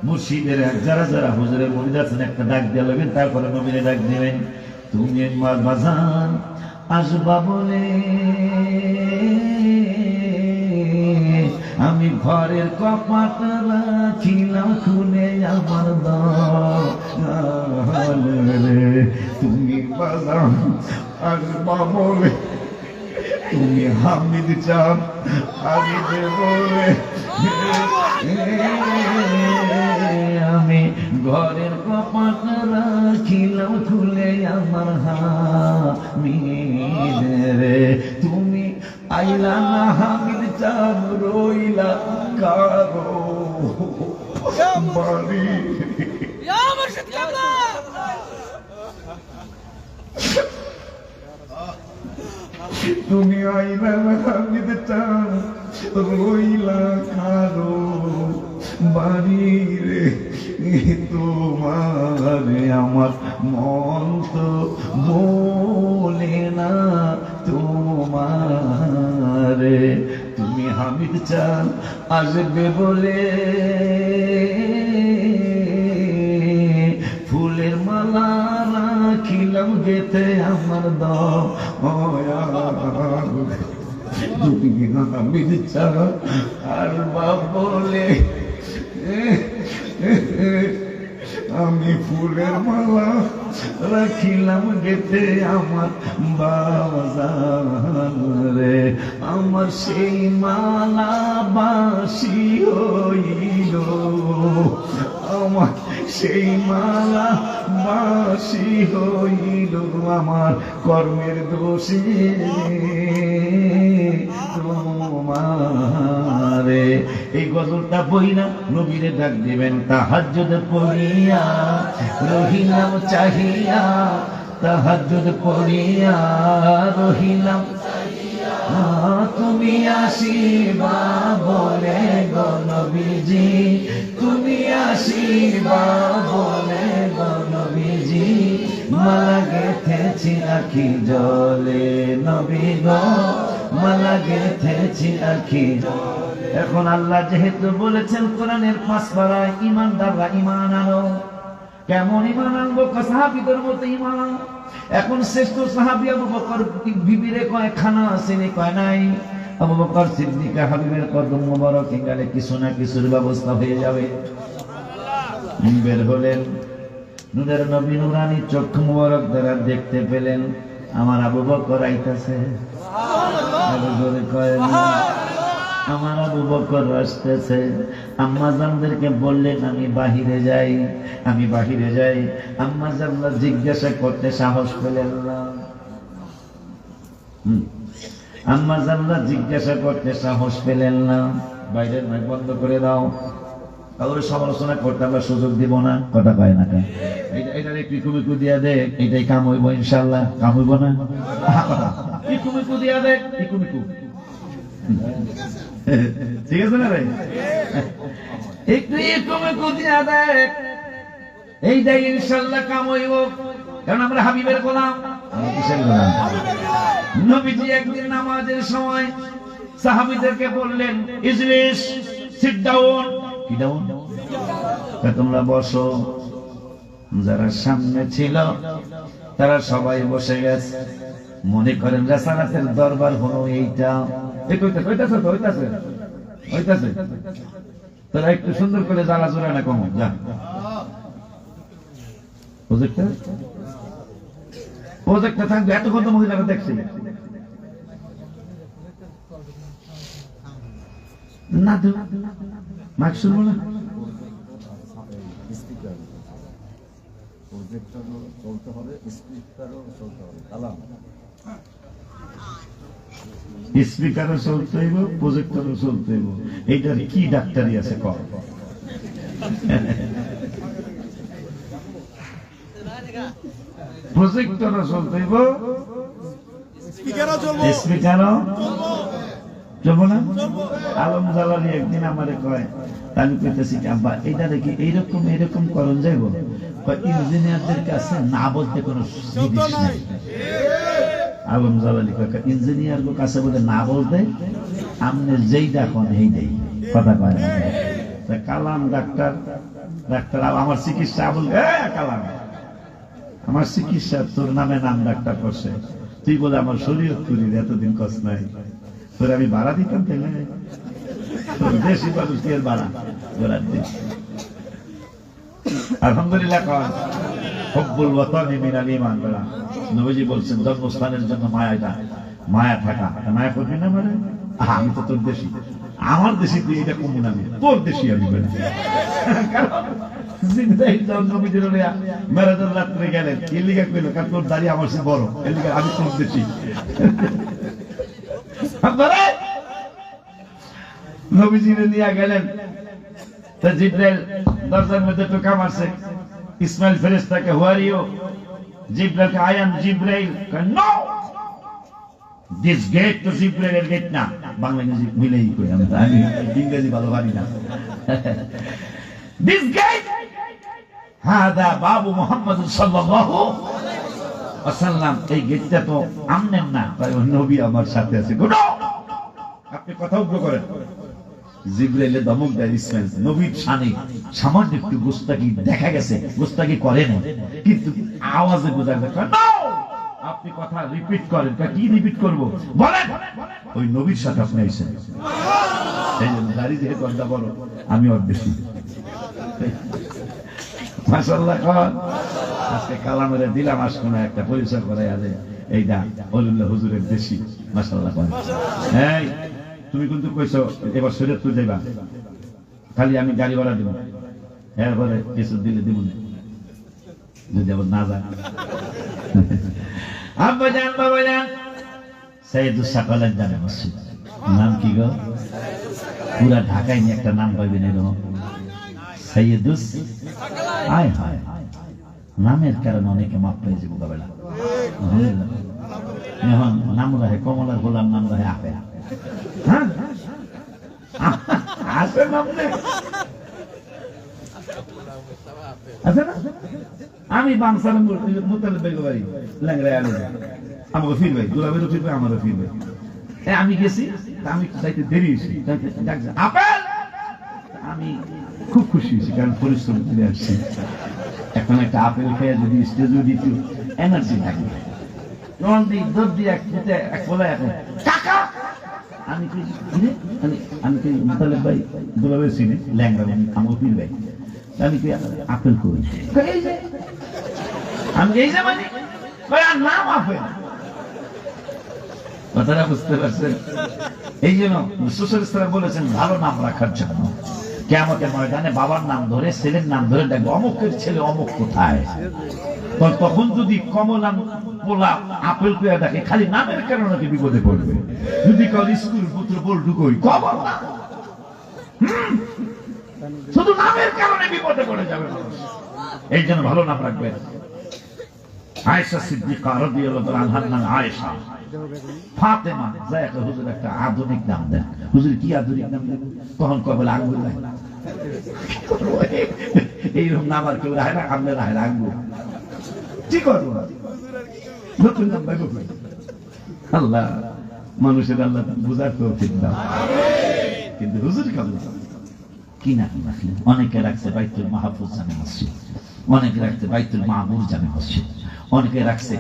মুর্শিদের যারা যারা হুজুরের মুরিদ আছেন একটা ডাক দিয়ে নেবেন, তারপরে নবীরে ডাক দিবেন। তুমি আমার বাজান আসবা বলে আমি ঘরের কপাট রাখিলাম খুলে আমার দরে। তুমি বাজান আসবা বলে তুমি হামিদ চাপ আমি দেবরে আমি ঘরের কপাট রাখিলাম খুলে আমার হামিদ রে। তুমি আইলা না হামিদ চাপ রইলা কারো বাড়ি। তুমি আইলা না হামিদ চাপ রইলা কারো বাড়ি রে। তোমার আমার মন তো বলে না তোমার। তুমি হামিদ চান আসবে বলে ফুলের মালা রাখিলাম গেতে আমার দয়া। তুমি হামিদ চান আর বলে আমি ফুলের মালা রাখিলাম গেতে আমার বাজান রে। আমার সেই মালা বাসি হইল, আমার সেই মালা বাসি হইল আমার কর্মের দোষে তোমারে। এই গজলটা বইনা নবীরে ডাক দিবেন। তাহাজ্জুদ পড়িয়া রহিলাম চাহিয়া, তাহাজ্জুদ পড়িয়া রহিলাম তুমি আসিবা বলে গো নবীজি, তুমি আসিবা বলে গো নবীজি মালা গেঁথেছি আখি জলে। নবী গো মালা গেঁথেছি আখি জলে। এখন আল্লাহ যেহেতু বলেছেন কোরআনের 5 পারায় ঈমানদাররা ঈমান আনো। কেমন ঈমান আনবো? সাহাবীদের মতো ঈমান। এখন শ্রেষ্ঠ সাহাবী আবু বকর বিবিরে কয় খানা আসেনি, কয় নাই। আবু বকর সিদ্দিক হাবিবের কদম মোবারক গেলে কিছু না কিছুর ব্যবস্থা হয়ে যাবে। বের হলেন, নূরের নবী নুরানি চক্ষু মোবারক দ্বারা দেখতে পেলেন আমার আবু বকর আইতাছে। আবু বকর কয় আমার আবু বকর আসতেছে। আম্মা জানদেরকে বললেন আমি বাহিরে যাই, আমি বাহিরে যাই। আম্মা জানরা জিজ্ঞাসা করতে সাহস পেলেন না। আম্মা জানরা জিজ্ঞাসা করতে সাহস পেলেন না। বাইরের মাইক বন্ধ করে দাও, কাউরে সমালোচনা করতে আমরা সুযোগ দিব না। কথা কয় না কেন? এইটার একটু কুমিকু দিয়া দে, এইটাই কাম হইব ইনশাল্লাহ। কাম হইব না? কুমিকু দিয়া দে, কুমিকু ঠিক আছে না ভাই? একটু কুমিকু দিয়া দে, এইটাই ইনশাল্লাহ কাম হইব। কারণ আমরা হাবিবের গোলাম। কিসের গোলাম? নবীজি একদিন নামাজের সময় সাহাবীদেরকে বললেন ইজলিস, সিট ডাউন। কি ডাউন? তোমরা বসো। যারা সামনে ছিল তারা সবাই বসে গেছে। মনে করেন রাসালাতের দরবার হলো এইটা। তারা একটু সুন্দর করে জ্বালা জোড়া না কম যা প্রজেক্টটা থাকবে। এত কত মহিলারা দেখছি না, মাইক শুনবো না। স্পিকারও চলতে হইব, প্রজেক্টরও চলতে হইব। এইটার কি ডাক্তারি আছে কম? প্রজেক্টরও চলতে হইব, স্পিকারও চলবো না। আলম জালালি একদিন আমারে কয়, আমি কইতেছি আব্বা এইটা দেখি এইরকম এইরকম করণ যাইব। ইঞ্জিনিয়ারদের কাছে না বলতে কোনো জিনিস নাই। আলম জালালি কাকা ইঞ্জিনিয়ার গো কাছে বলে না বলতে আমনে যেই ডাকন এই দেই কথা কয় না। তা কালাম ডাক্তার আমার চিকিৎসা বল কালাম আমার চিকিৎসা তোর নামে নাম ডাক্তার করছে, তুই বলে আমার শরীর তুলির এতদিন কষ্ট নাই, তোর আমি ভাড়া দিতাম তাইলে দেশি মানুষ এর ভাড়া গোড়ার দিন। আলহামদুলিল্লাহ কন হব্বুল ওয়াতানি মিনাল ঈমান বলা নবীজি বলছেন জন্মস্থানের জন্য মায়া থাকা। মায়া করবি না মানে আমি তো তোর দেশি, আমার দেশি তুই এটা কমু না, তোর দেশি আমি বলি। কারণ নবীজির মেরাজের রাত্রে গেলেন এর লিগে কইল কারণ তোর দাড়ি আমার চেয়ে বড়, এর লিগে আমি তোর দেশি। নবীজিরে নিয়ে গেলেন, তা জিব্রাইল দরজার মধ্যে টোকা মারছে। ইসমাইল ফেরেশতাকে হু আর ইউ? জিব্রাইলকে I am Jibrail. No, this gate তো জিব্রাইলের গেট না। বাংলা ইংরেজি মিলেই কই, আমি ইংরেজি ভালো পারি না। দিস গেট হাদা বাবু মুহাম্মদ সাল্লাল্লাহু আলাইহি ওয়াসাল্লাম। এই গেটটা তো আমনেন না, তাই নবী আমার সাথে আছে। আপনি কথা উগ্র করেন। জিব্রাইলে ধমক দেয় ইসমাইল, নবীর শানে সামান্য একটু গোস্তাকি দেখা গেছে, গোস্তাকি করেন কিন্তু আওয়াজে বোঝা যায়। আপনি কথা রিপিট করেন। কি রিপিট করব বলেন? ওই নবীর সাথে আপনি আইছেন, এই জন্য দাড়ি যেহেতু অর্ধা বড়, আমি ওর বেশি। মাশাআল্লাহ কন আজকে কালামের দিলাম আশকোনা একটা পরিচয় করাই আছে, এইটা ওলিউল্লাহ হুজুরের দেশি। মাশাআল্লাহ কন এই তুমি কিন্তু কইছো এবার শরীয়তপুর যাইবা, খালি আমি গাড়ি ভাড়া দিব, এরপরে কিছু দিলে দিব না, যদি আবার না যায়। আব্বা জান বাবা জান সাইয়্যিদুস সাকালাত জানে মসজিদ নাম কি গো? পুরা ঢাকায় নিয়ে একটা নাম পাইবেন এরকম সাইয়্যিদুস। আয় হায়, নামের কারণে অনেকে মাপ পেয়ে যাবো কাবেলা। এখন নাম রাহে কমলার গোলাম, নাম রাহে আপে। হ্যাঁ আছে নাম নেই, আছে না? আমি বাংসার মোতালে বেগো বাড়ি ল্যাংরায় আলো আমাকে ফিরবে, দুলাবেরও ফিরবে, আমারও ফিরবে। আমি গেছি, আমি যাইতে দেরি হয়েছি, আপেল আমি খুব খুশি হয়েছি, কারণ পরিশ্রম করে আসছি। এখন একটা আপেল খেয়ে যদি স্টেজে দিতে এনার্জি থাকবে, আমি কি মোতালেব ভাই দুলাবের চিনি ল্যাংরা আমাকে ফিরবে, আমি কি আপেল করি, আমি এই যে মানে নাম আপেল। কথাটা বুঝতে পারছেন? এই জন্য সুশাসিতরা বলেছেন ভালো নাম রাখার জন্য কিয়ামতের ময়দানে বাবার নাম ধরে ছেলের নাম ধরে দেখবো অমুকের ছেলে অমুক কোথায়। তখন যদি কমলা পোলা আপেল পেয়ে দেখে খালি নামের কারণে নাকি বিপদে পড়বে। যদি কাল স্কুল পুত্র বল ঢুকোই কবর না, শুধু নামের কারণে বিপদে পড়ে যাবে মানুষ। এই জন্য ভালো নাম রাখবেন। আয়েশা সিদ্দিকা রাদিয়াল্লাহু আনহার নাম আয়েশা। ফাতেমা যাকে হুজুর একটা আধুনিক নাম দেন। হুজুর কি আধুনিক নাম দেন? তখন কবে আঙ্গুল নাই, এইরকম নাম আর কেউ রাখে না, আমরা রাখে না আঙ্গুল। কি করবো নতুন নাম ভাই? আল্লাহ মানুষের আল্লাহ বুঝার তৌফিক দাও। কিন্তু হুজুর কেমন কি নাম রাখলেন? অনেকে রাখছে বাইতুল মাহফুজ জামে মসজিদ, অনেকে রাখছে বাইতুল মামুর জামে মসজিদ, অনেকে রাখছে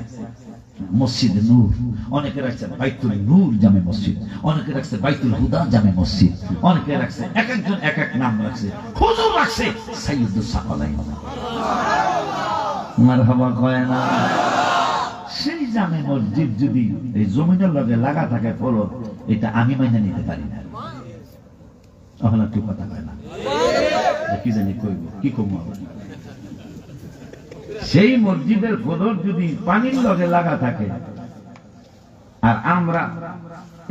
মসজিদ নূর, অনেকে রাখছে বাইতুল নূর জামে মসজিদ, অনেকে রাখছে বাইতুল হুদা জামে মসজিদ, অনেকে রাখছে এক একজন এক এক নাম রাখছে। হুজুর রাখছে সাইয়্যিদুস সাকালাইন। মারহাবা কয় না? সেই জামে মসজিদ যদি এই জমিনের লগে লাগা থাকে ফলক, এটা আমি মাইনে নিতে পারি না। তখন আর কেউ কথা কয় না, কি জানি কইব কি কম। সেই মসজিদের ফলক যদি পানির লগে লাগা থাকে আর আমরা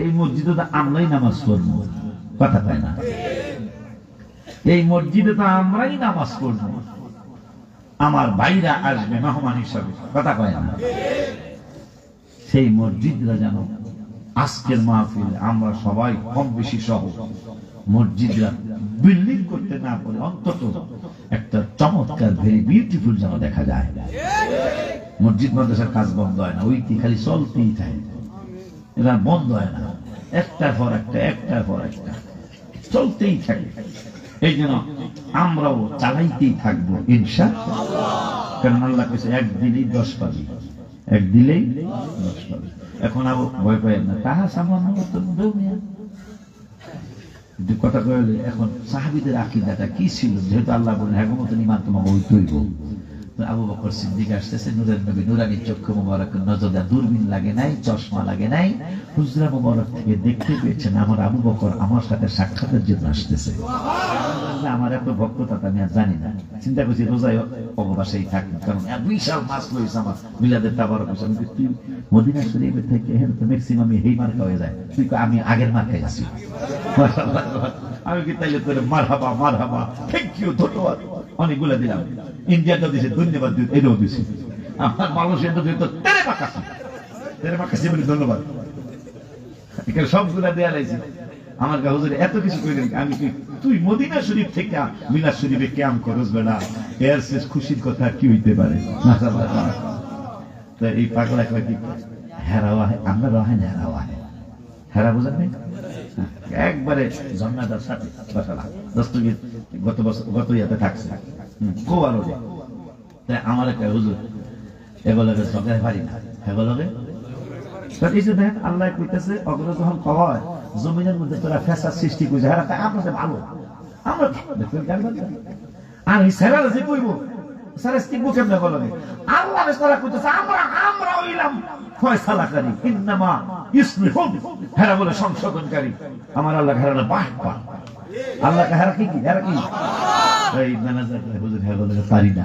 এই মসজিদে তো আমরাই নামাজ পড়ব, কথা কয় না? এই মসজিদে তো আমরাই নামাজ পড়ব, আমার ভাইরা আসবে মেহমান হিসাবে, কথা কয় না? সেই মসজিদরা যেন আজকের মাহফিল আমরা সবাই কম বেশি সহ মসজিদরা বিল্ডিং করতে না পারে, অন্তত একটা চমৎকার ভেরি বিউটিফুল যেন দেখা যায়। মসজিদ মাদ্রাসার কাজ বন্ধ হয় না, ওইটি খালি চলতেই থাকে, এরা বন্ধ হয় না, একটার পর একটা একটার পর একটা চলতেই থাকে। এই জন্য আমরাও চালাইতেই থাকবো ইনশাআল্লাহ। কারণ আল্লাহ কইছে এক দিলেই 10 পাবি, এক দিলেই 10 পাবি। এখন আবু ভয় পায় না, তাহা সামান্য মতো দুনিয়া কিন্তু কথা কইলে এখন সাহাবীদের আকীদাটা কি ছিল, যেহেতু আল্লাহ বলেন হ্যাঁ মতন ঈমান তোমাকে হইতেই হবে। আবু বকর সিদ্দিক আসতেছে, নূরের নবী, নুরানি চক্ষু মোবারক, নজরে দূরবীন লাগে নাই, চশমা লাগে নাই, হুজরা মোবারক থেকে দেখতে পেয়েছেন আমার আবু বকর আমার সাথে সাক্ষাতের জন্য আসতেছে। আমার এত ভক্ততা আমি আর জানি না, চিন্তা করছি রোজায় অববাসেই থাকবেন, কারণ বিশাল মাস লইছে আমার মিলাদের তাবারক। তুই মদিনা শরীফের থেকে ম্যাক্সিমাম এই মার্কা হয়ে যায়, তুই আমি আগের মার্কায় আছি। আমি কি তাইলে তোর মারহাবা মারহাবা থ্যাংক ইউ ধন্যবাদ অনেকগুলা দিলাম, ইন্ডিয়াটা দিছে ধন্যবাদ, এটাও দিছে, আমার মালয়েশিয়াটা দিতে তেরে মাকাসি বলে ধন্যবাদ, এখানে সবগুলা দেয়া লাইছি। আমার হুজুর এত কিছু কইলেন, আমি কি তুই মদিনা শরীফ থেকে মিলাদ শরীফে ক্যাম্প করস বেলা, এর শেষ খুশির কথা কি হইতে পারে। তো এই পাগলা কয় কি হেরাওয়া হয়, আমরা রহেন হেরাওয়া হয়, হেরা বুঝেন নাই, একবারে জন্নাদার সাথে বসালা দস্তগীর গত বছর গত ইয়াতে থাকছে খুব আলো। তাই আমার একটা হুজুর এগুলোকে সবাই পারি না, এগুলোকে এই যে দেখেন আল্লাহ কইতেছে অগ্র যখন কয় জমিনের মধ্যে তোরা ফেসাদ সৃষ্টি করছে, হ্যাঁ আমরা ভালো, আমরা আর এই সেরাল যে কইব সারাস্তি বুকে না বলে আল্লাহ তারা কইতেছে আমরা হইলাম ফয়সালাকারী, ইন্নামা ইসলিহুন, হেরা বলে সংশোধনকারী। আমার আল্লাহ হেরা বাহ বাহ, আল্লাহ হেরা কি হেরা কি এই ম্যানেজার হুজুর হেরা বলে পারি না,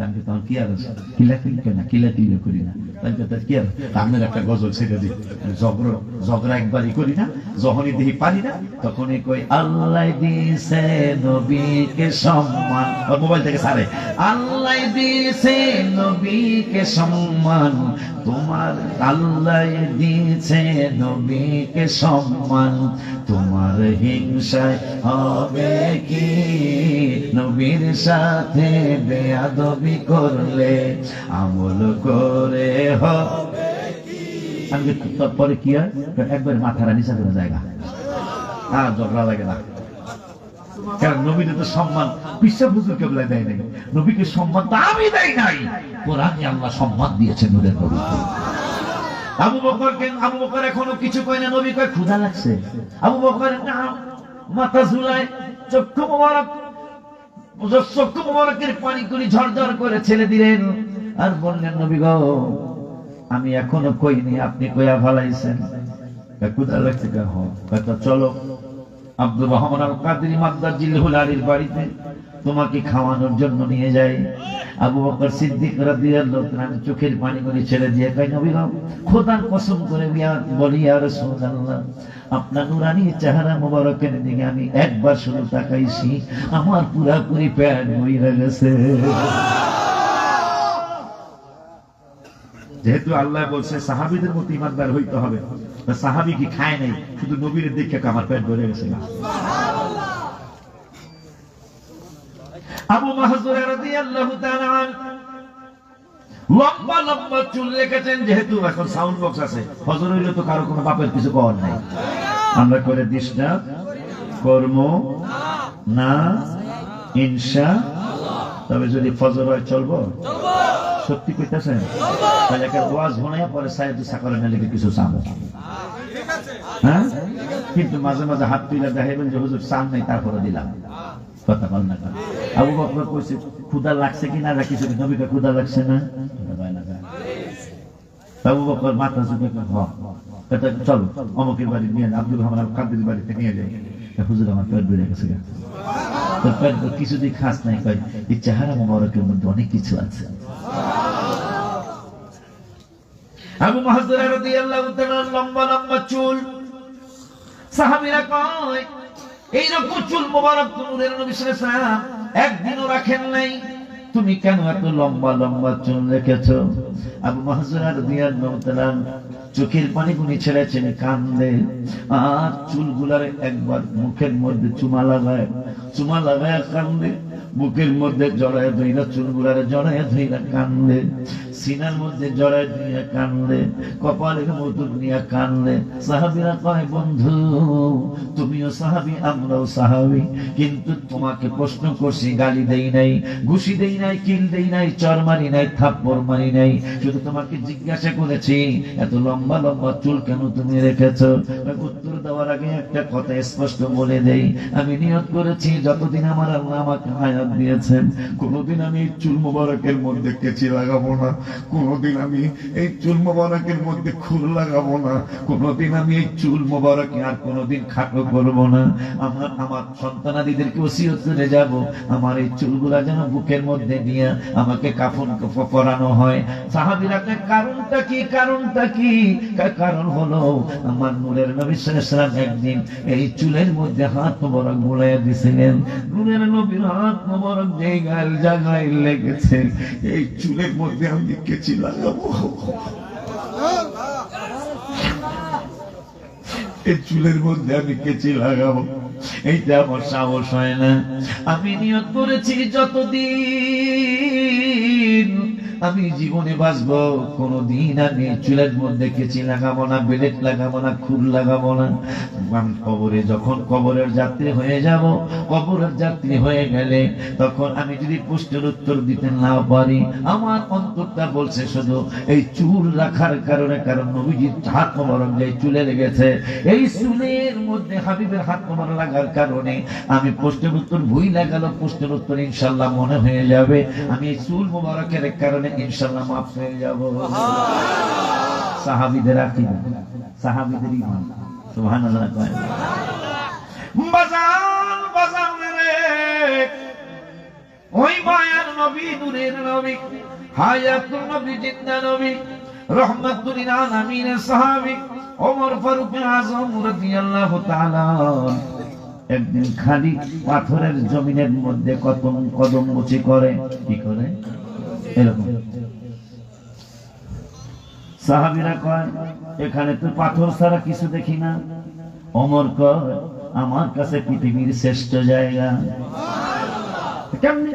আমি তখন কি আর কিলাকিলি করি না, কি আর আমের একটা গজল ছেড়ে দিই, ঝগড়া একবারই করি না, যখনই দেখি পারি না তখনই কই আল্লাহ দিছে নবীকে সম্মান, মোবাইল থেকে সারে আল্লাহ দিছে নবীকে সম্মান, তোমার আল্লাহ দিছে নবীকে সম্মান, তোমার হিংসায় হবে কি নবীর সাথে বেয়াদবি করলে আমল করে হবে কি। আমি তারপরে কি হয় একবার মাথারা নিচা করে জায়গা আর ঝগড়া লাগে না, কারণ নবীর তো সম্মান পিসা হুজুর কেবলা দেয় নাই, নবীকে সম্মান তো আমি দেই নাই, কোরআনে আল্লাহ সম্মান দিয়েছেন নূরের নবীকে। আবু বকর এখনো কিছু কয় না, নবী কয় ক্ষুধা লাগছে, আবু বকর মাথা ঝুলায় চক্ষু মোবারকের পানি করে ঝরঝর করে ছেড়ে দিলেন আর বললেন নবী গো আমি এখনো কইনি, আপনি কইয়া ভালাইছেন, ক্ষুধা লাগছে চলো আব্দুর রহমান আল কাদরি মাদ্দার জিল্লুল আলীর বাড়িতে তোমাকে খাওয়ানোর জন্য নিয়ে যাই। আবু বকর সিদ্দিক রাদিয়াল্লাহু তাআলা চোখের পানি করে ছেড়ে দিয়ে কয় নবী গো খোদার কসম করে বলি ইয়া রাসূলুল্লাহ আপনার নুরানি চেহারা মোবারকের দিকে আমি একবার শুধু তাকাইছি, আমার পুরাপুরি পেট বইরা গেছে। যেহেতু আল্লাহ বলছে সাহাবীদের মতো ইমানদার হইতে হবে, সাহাবী কি খায় নাই, শুধু নবীর দেখে আমার পেট ভরে গেছে। আবু মাহজুরা রাদিয়াল্লাহু তাআলা লম্বা লম্বা চুল রেখেছেন, যেহেতু এখন সাউন্ড বক্স আছে, ফজর হইলে তো কারো কোনো বাপের কিছু করার নাই, আমরা করে দিস না কর্ম না ইনশাআল্লাহ। তবে যদি ফজর হয় চলবো, সত্যি কইতাছেন তাহলে একটা ওয়াজ বানায়া পরে সাইদু সাকরে না লিখে কিছু চাবো, হ্যাঁ কিন্তু মাঝে মাঝে হাত তুলে দেখাইবেন যে হুজুর চান নাই তারপরে দিলাম, কথা বল না। আবু বকর কইছে ক্ষুধা লাগছে কিনা কিছু, নবীকে ক্ষুধা লাগছে না, আবু বকর মাথা ঝুঁকে চলো অমুকের বাড়ি নিয়ে আব্দুর রহমান আল কাদরির বাড়িতে নিয়ে যাই, হুজুর আমার পেট বেড়ে গেছে, কিছুতেই খাস নাই, কয় এই চেহারা মোবারকের মধ্যে অনেক কিছু আছে। আবু মাহজুরা রাদিয়াল্লাহু তাআলা লম্বা লম্বা চুল, সাহাবীরা কয় এইরকম চুল মোবারক নূরের নবী সাল্লাল্লাহু আলাইহি ওয়াসাল্লাম একদিনও রাখেন নাই, তুমি কেন এত লম্বা লম্বা চুল রেখেছো? আবু মাহজুরা রাদিয়াল্লাহু তাআলা চোখের পানি গুনি ছেড়ে ছেড়ে কান্দে আর চুলগুলারে একবার মুখের মধ্যে চুমা লাগায় কান্দে, বুকের মধ্যে জড়ায় ধইরা চুলগুলারে জড়ায় ধইরা কান্দে। সিনার মধ্যে জড়ায় নিয়ে কান্দে, কপালের মধুর নিয়ে কান্দে। সাহাবীরা কয়, বন্ধু তুমিও সাহাবী, আমরাও সাহাবী, কিন্তু তোমাকে প্রশ্ন করছি, গালি দেই নাই, ঘুষি দেই নাই, কিল দেই নাই, চর মারি নাই, থাপ্পড় মারি নাই, শুধু তোমাকে জিজ্ঞাসা করেছি এত লম্বা লম্বা চুল কেন তুমি রেখেছো? উত্তর দেওয়ার আগে একটা কথা স্পষ্ট বলে দেই, আমি নিয়ত করেছি যতদিন আমার আল্লাহ আমাকে হায়াত দিয়েছেন, কোনোদিন আমি এই চুল মোবারকের মধ্যে কেচি লাগাবো না, কোনোদিন আমি এই চুল মোবারকের মধ্যে খুর লাগাবো না, কোনোদিন আমি এই চুল মোবারকে আর কোনোদিন খাটো করবো না। আমার সন্তানাদিদেরকে ওসিয়ত করে যাব, আমার এই চুলগুলা যেন বুকের মধ্যে দিয়ে আমাকে কাফন পরানো হয়। সাহাবীরা কারণটা কি? কারণটা কি? কারণ হলো আমার নূরের নবী সাল্লাল্লাহু আলাইহি ওয়াসাল্লাম একদিন এই চুলের মধ্যে হাত মোবারক বুলাইয়া দিয়েছিলেন। নূরের নবীর হাত মোবারক যেই জায়গায় লেগেছে, এই চুলের মধ্যে আমি কেচি লাগাবো, এই চুলের মধ্যে আমি কেচি লাগাবো, এইটা আমার সাহস হয় না। আমি নিয়ত করেছি যতদিন আমি জীবনে বাঁচবো কোনদিন আমি চুলের মধ্যে কেচি লাগাবো না, বেলেট লাগাবো না, খুর লাগাবো না। আমি কবরে যখন কবরের যাত্রী হয়ে যাব, কবরের যাত্রী হয়ে গেলে তখন আমি যদি প্রশ্নের উত্তর দিতে না পারি, আমার অন্তরটা বলছে শুধু এই চুল রাখার কারণে, কারণ নবীজির হাত মোবারক যে চুলে লেগেছে, এই চুলের মধ্যে হাবিবের হাত মোবারক লাগার কারণে আমি প্রশ্নের উত্তর ভুল লাগালো, প্রশ্নের উত্তর ইনশাআল্লাহ মনে হয়ে যাবে, আমি এই চুল মোবারকের কারণে ইনশাআল্লাহ মাফ হয়ে যাব। সাহাবীদের আকীদা, সাহাবীদের ঈমান, সুবহানাল্লাহ। বাজান বাজান রে, ওই মায়ার নবী, নূরের নবী, হায়াতুন নবী, জিন্দা নবী, রহমাতুল লিল আলামিনের সাহাবী ওমর ফারুক আযম রাদিয়াল্লাহু তাআলা একদিন খালি পাথরের জমিনের মধ্যে কদম মুচি করে। কি করে? এরকম। সাহাবীরা কয়, এখানে তো পাথর ছাড়া কিছু দেখি না। ওমর কয়, আমার কাছে পৃথিবীর শ্রেষ্ঠ জায়গা। কেমনে?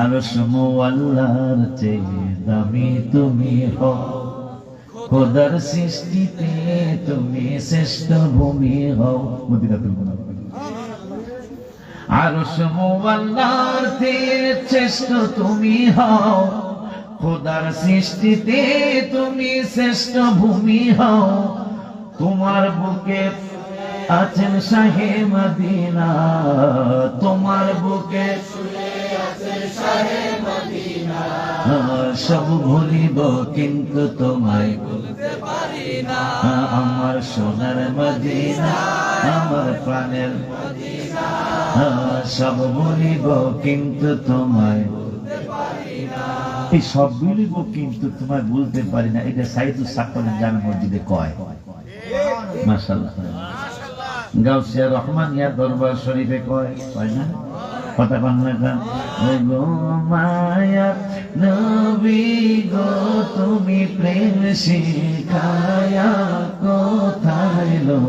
আরশ মুআল্লার চেয়ে দামি তুমি হও, খোদার সৃষ্টিতে তুমি শ্রেষ্ঠ ভূমি হও। মদিনাতুল মুনাওয়ারা। আরশ মুআল্লার চেয়ে শ্রেষ্ঠ তুমি হও, খোদার সৃষ্টিতে তুমি শ্রেষ্ঠ ভূমি হও। তোমার বুকে আছেন শাহে মদিনা, তোমার বুকে সব ভুলিব কিন্তু তোমায় ভুলতে পারি না। আমার সোনার মদিনা, আমার প্রাণের মদিনা, সব ভুলিব কিন্তু তোমায় ভুলতে পারি না। এই সব ভুলিব কিন্তু তোমায় ভুলতে পারি না, এটা সাইদুস সাকরাত জামে মসজিদে কয়। মাশাআল্লাহ। গাউসিয়া রহমানিয়া দরবার শরীফে কয়, কয় না? কথা কন না গান। ও গো মায়া নবী গো, তুমি প্রেম শিখায়া কোথায় লো?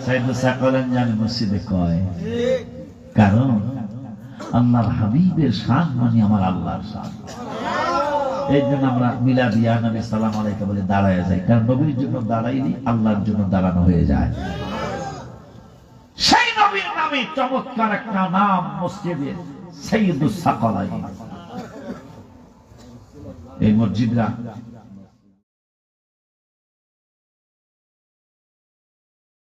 সাইদুস সাকরাত জামে মসজিদে কয়। কারণ আল্লাহর হাবিবের শান মানে আমার আল্লাহর শান। এই জন্য আমরা মিলাদিয়া নবী সালাম আলাইকা বলে দাঁড়ায় যাই, কারণ নবীর জন্য দাঁড়াইলি আল্লাহর জন্য দাঁড়ানো হয়ে যায়। সেই নবীর নামে চমৎকার একটা নাম মসজিদে সাইয়্যিদুস সাকালাইন। এই মসজিদরা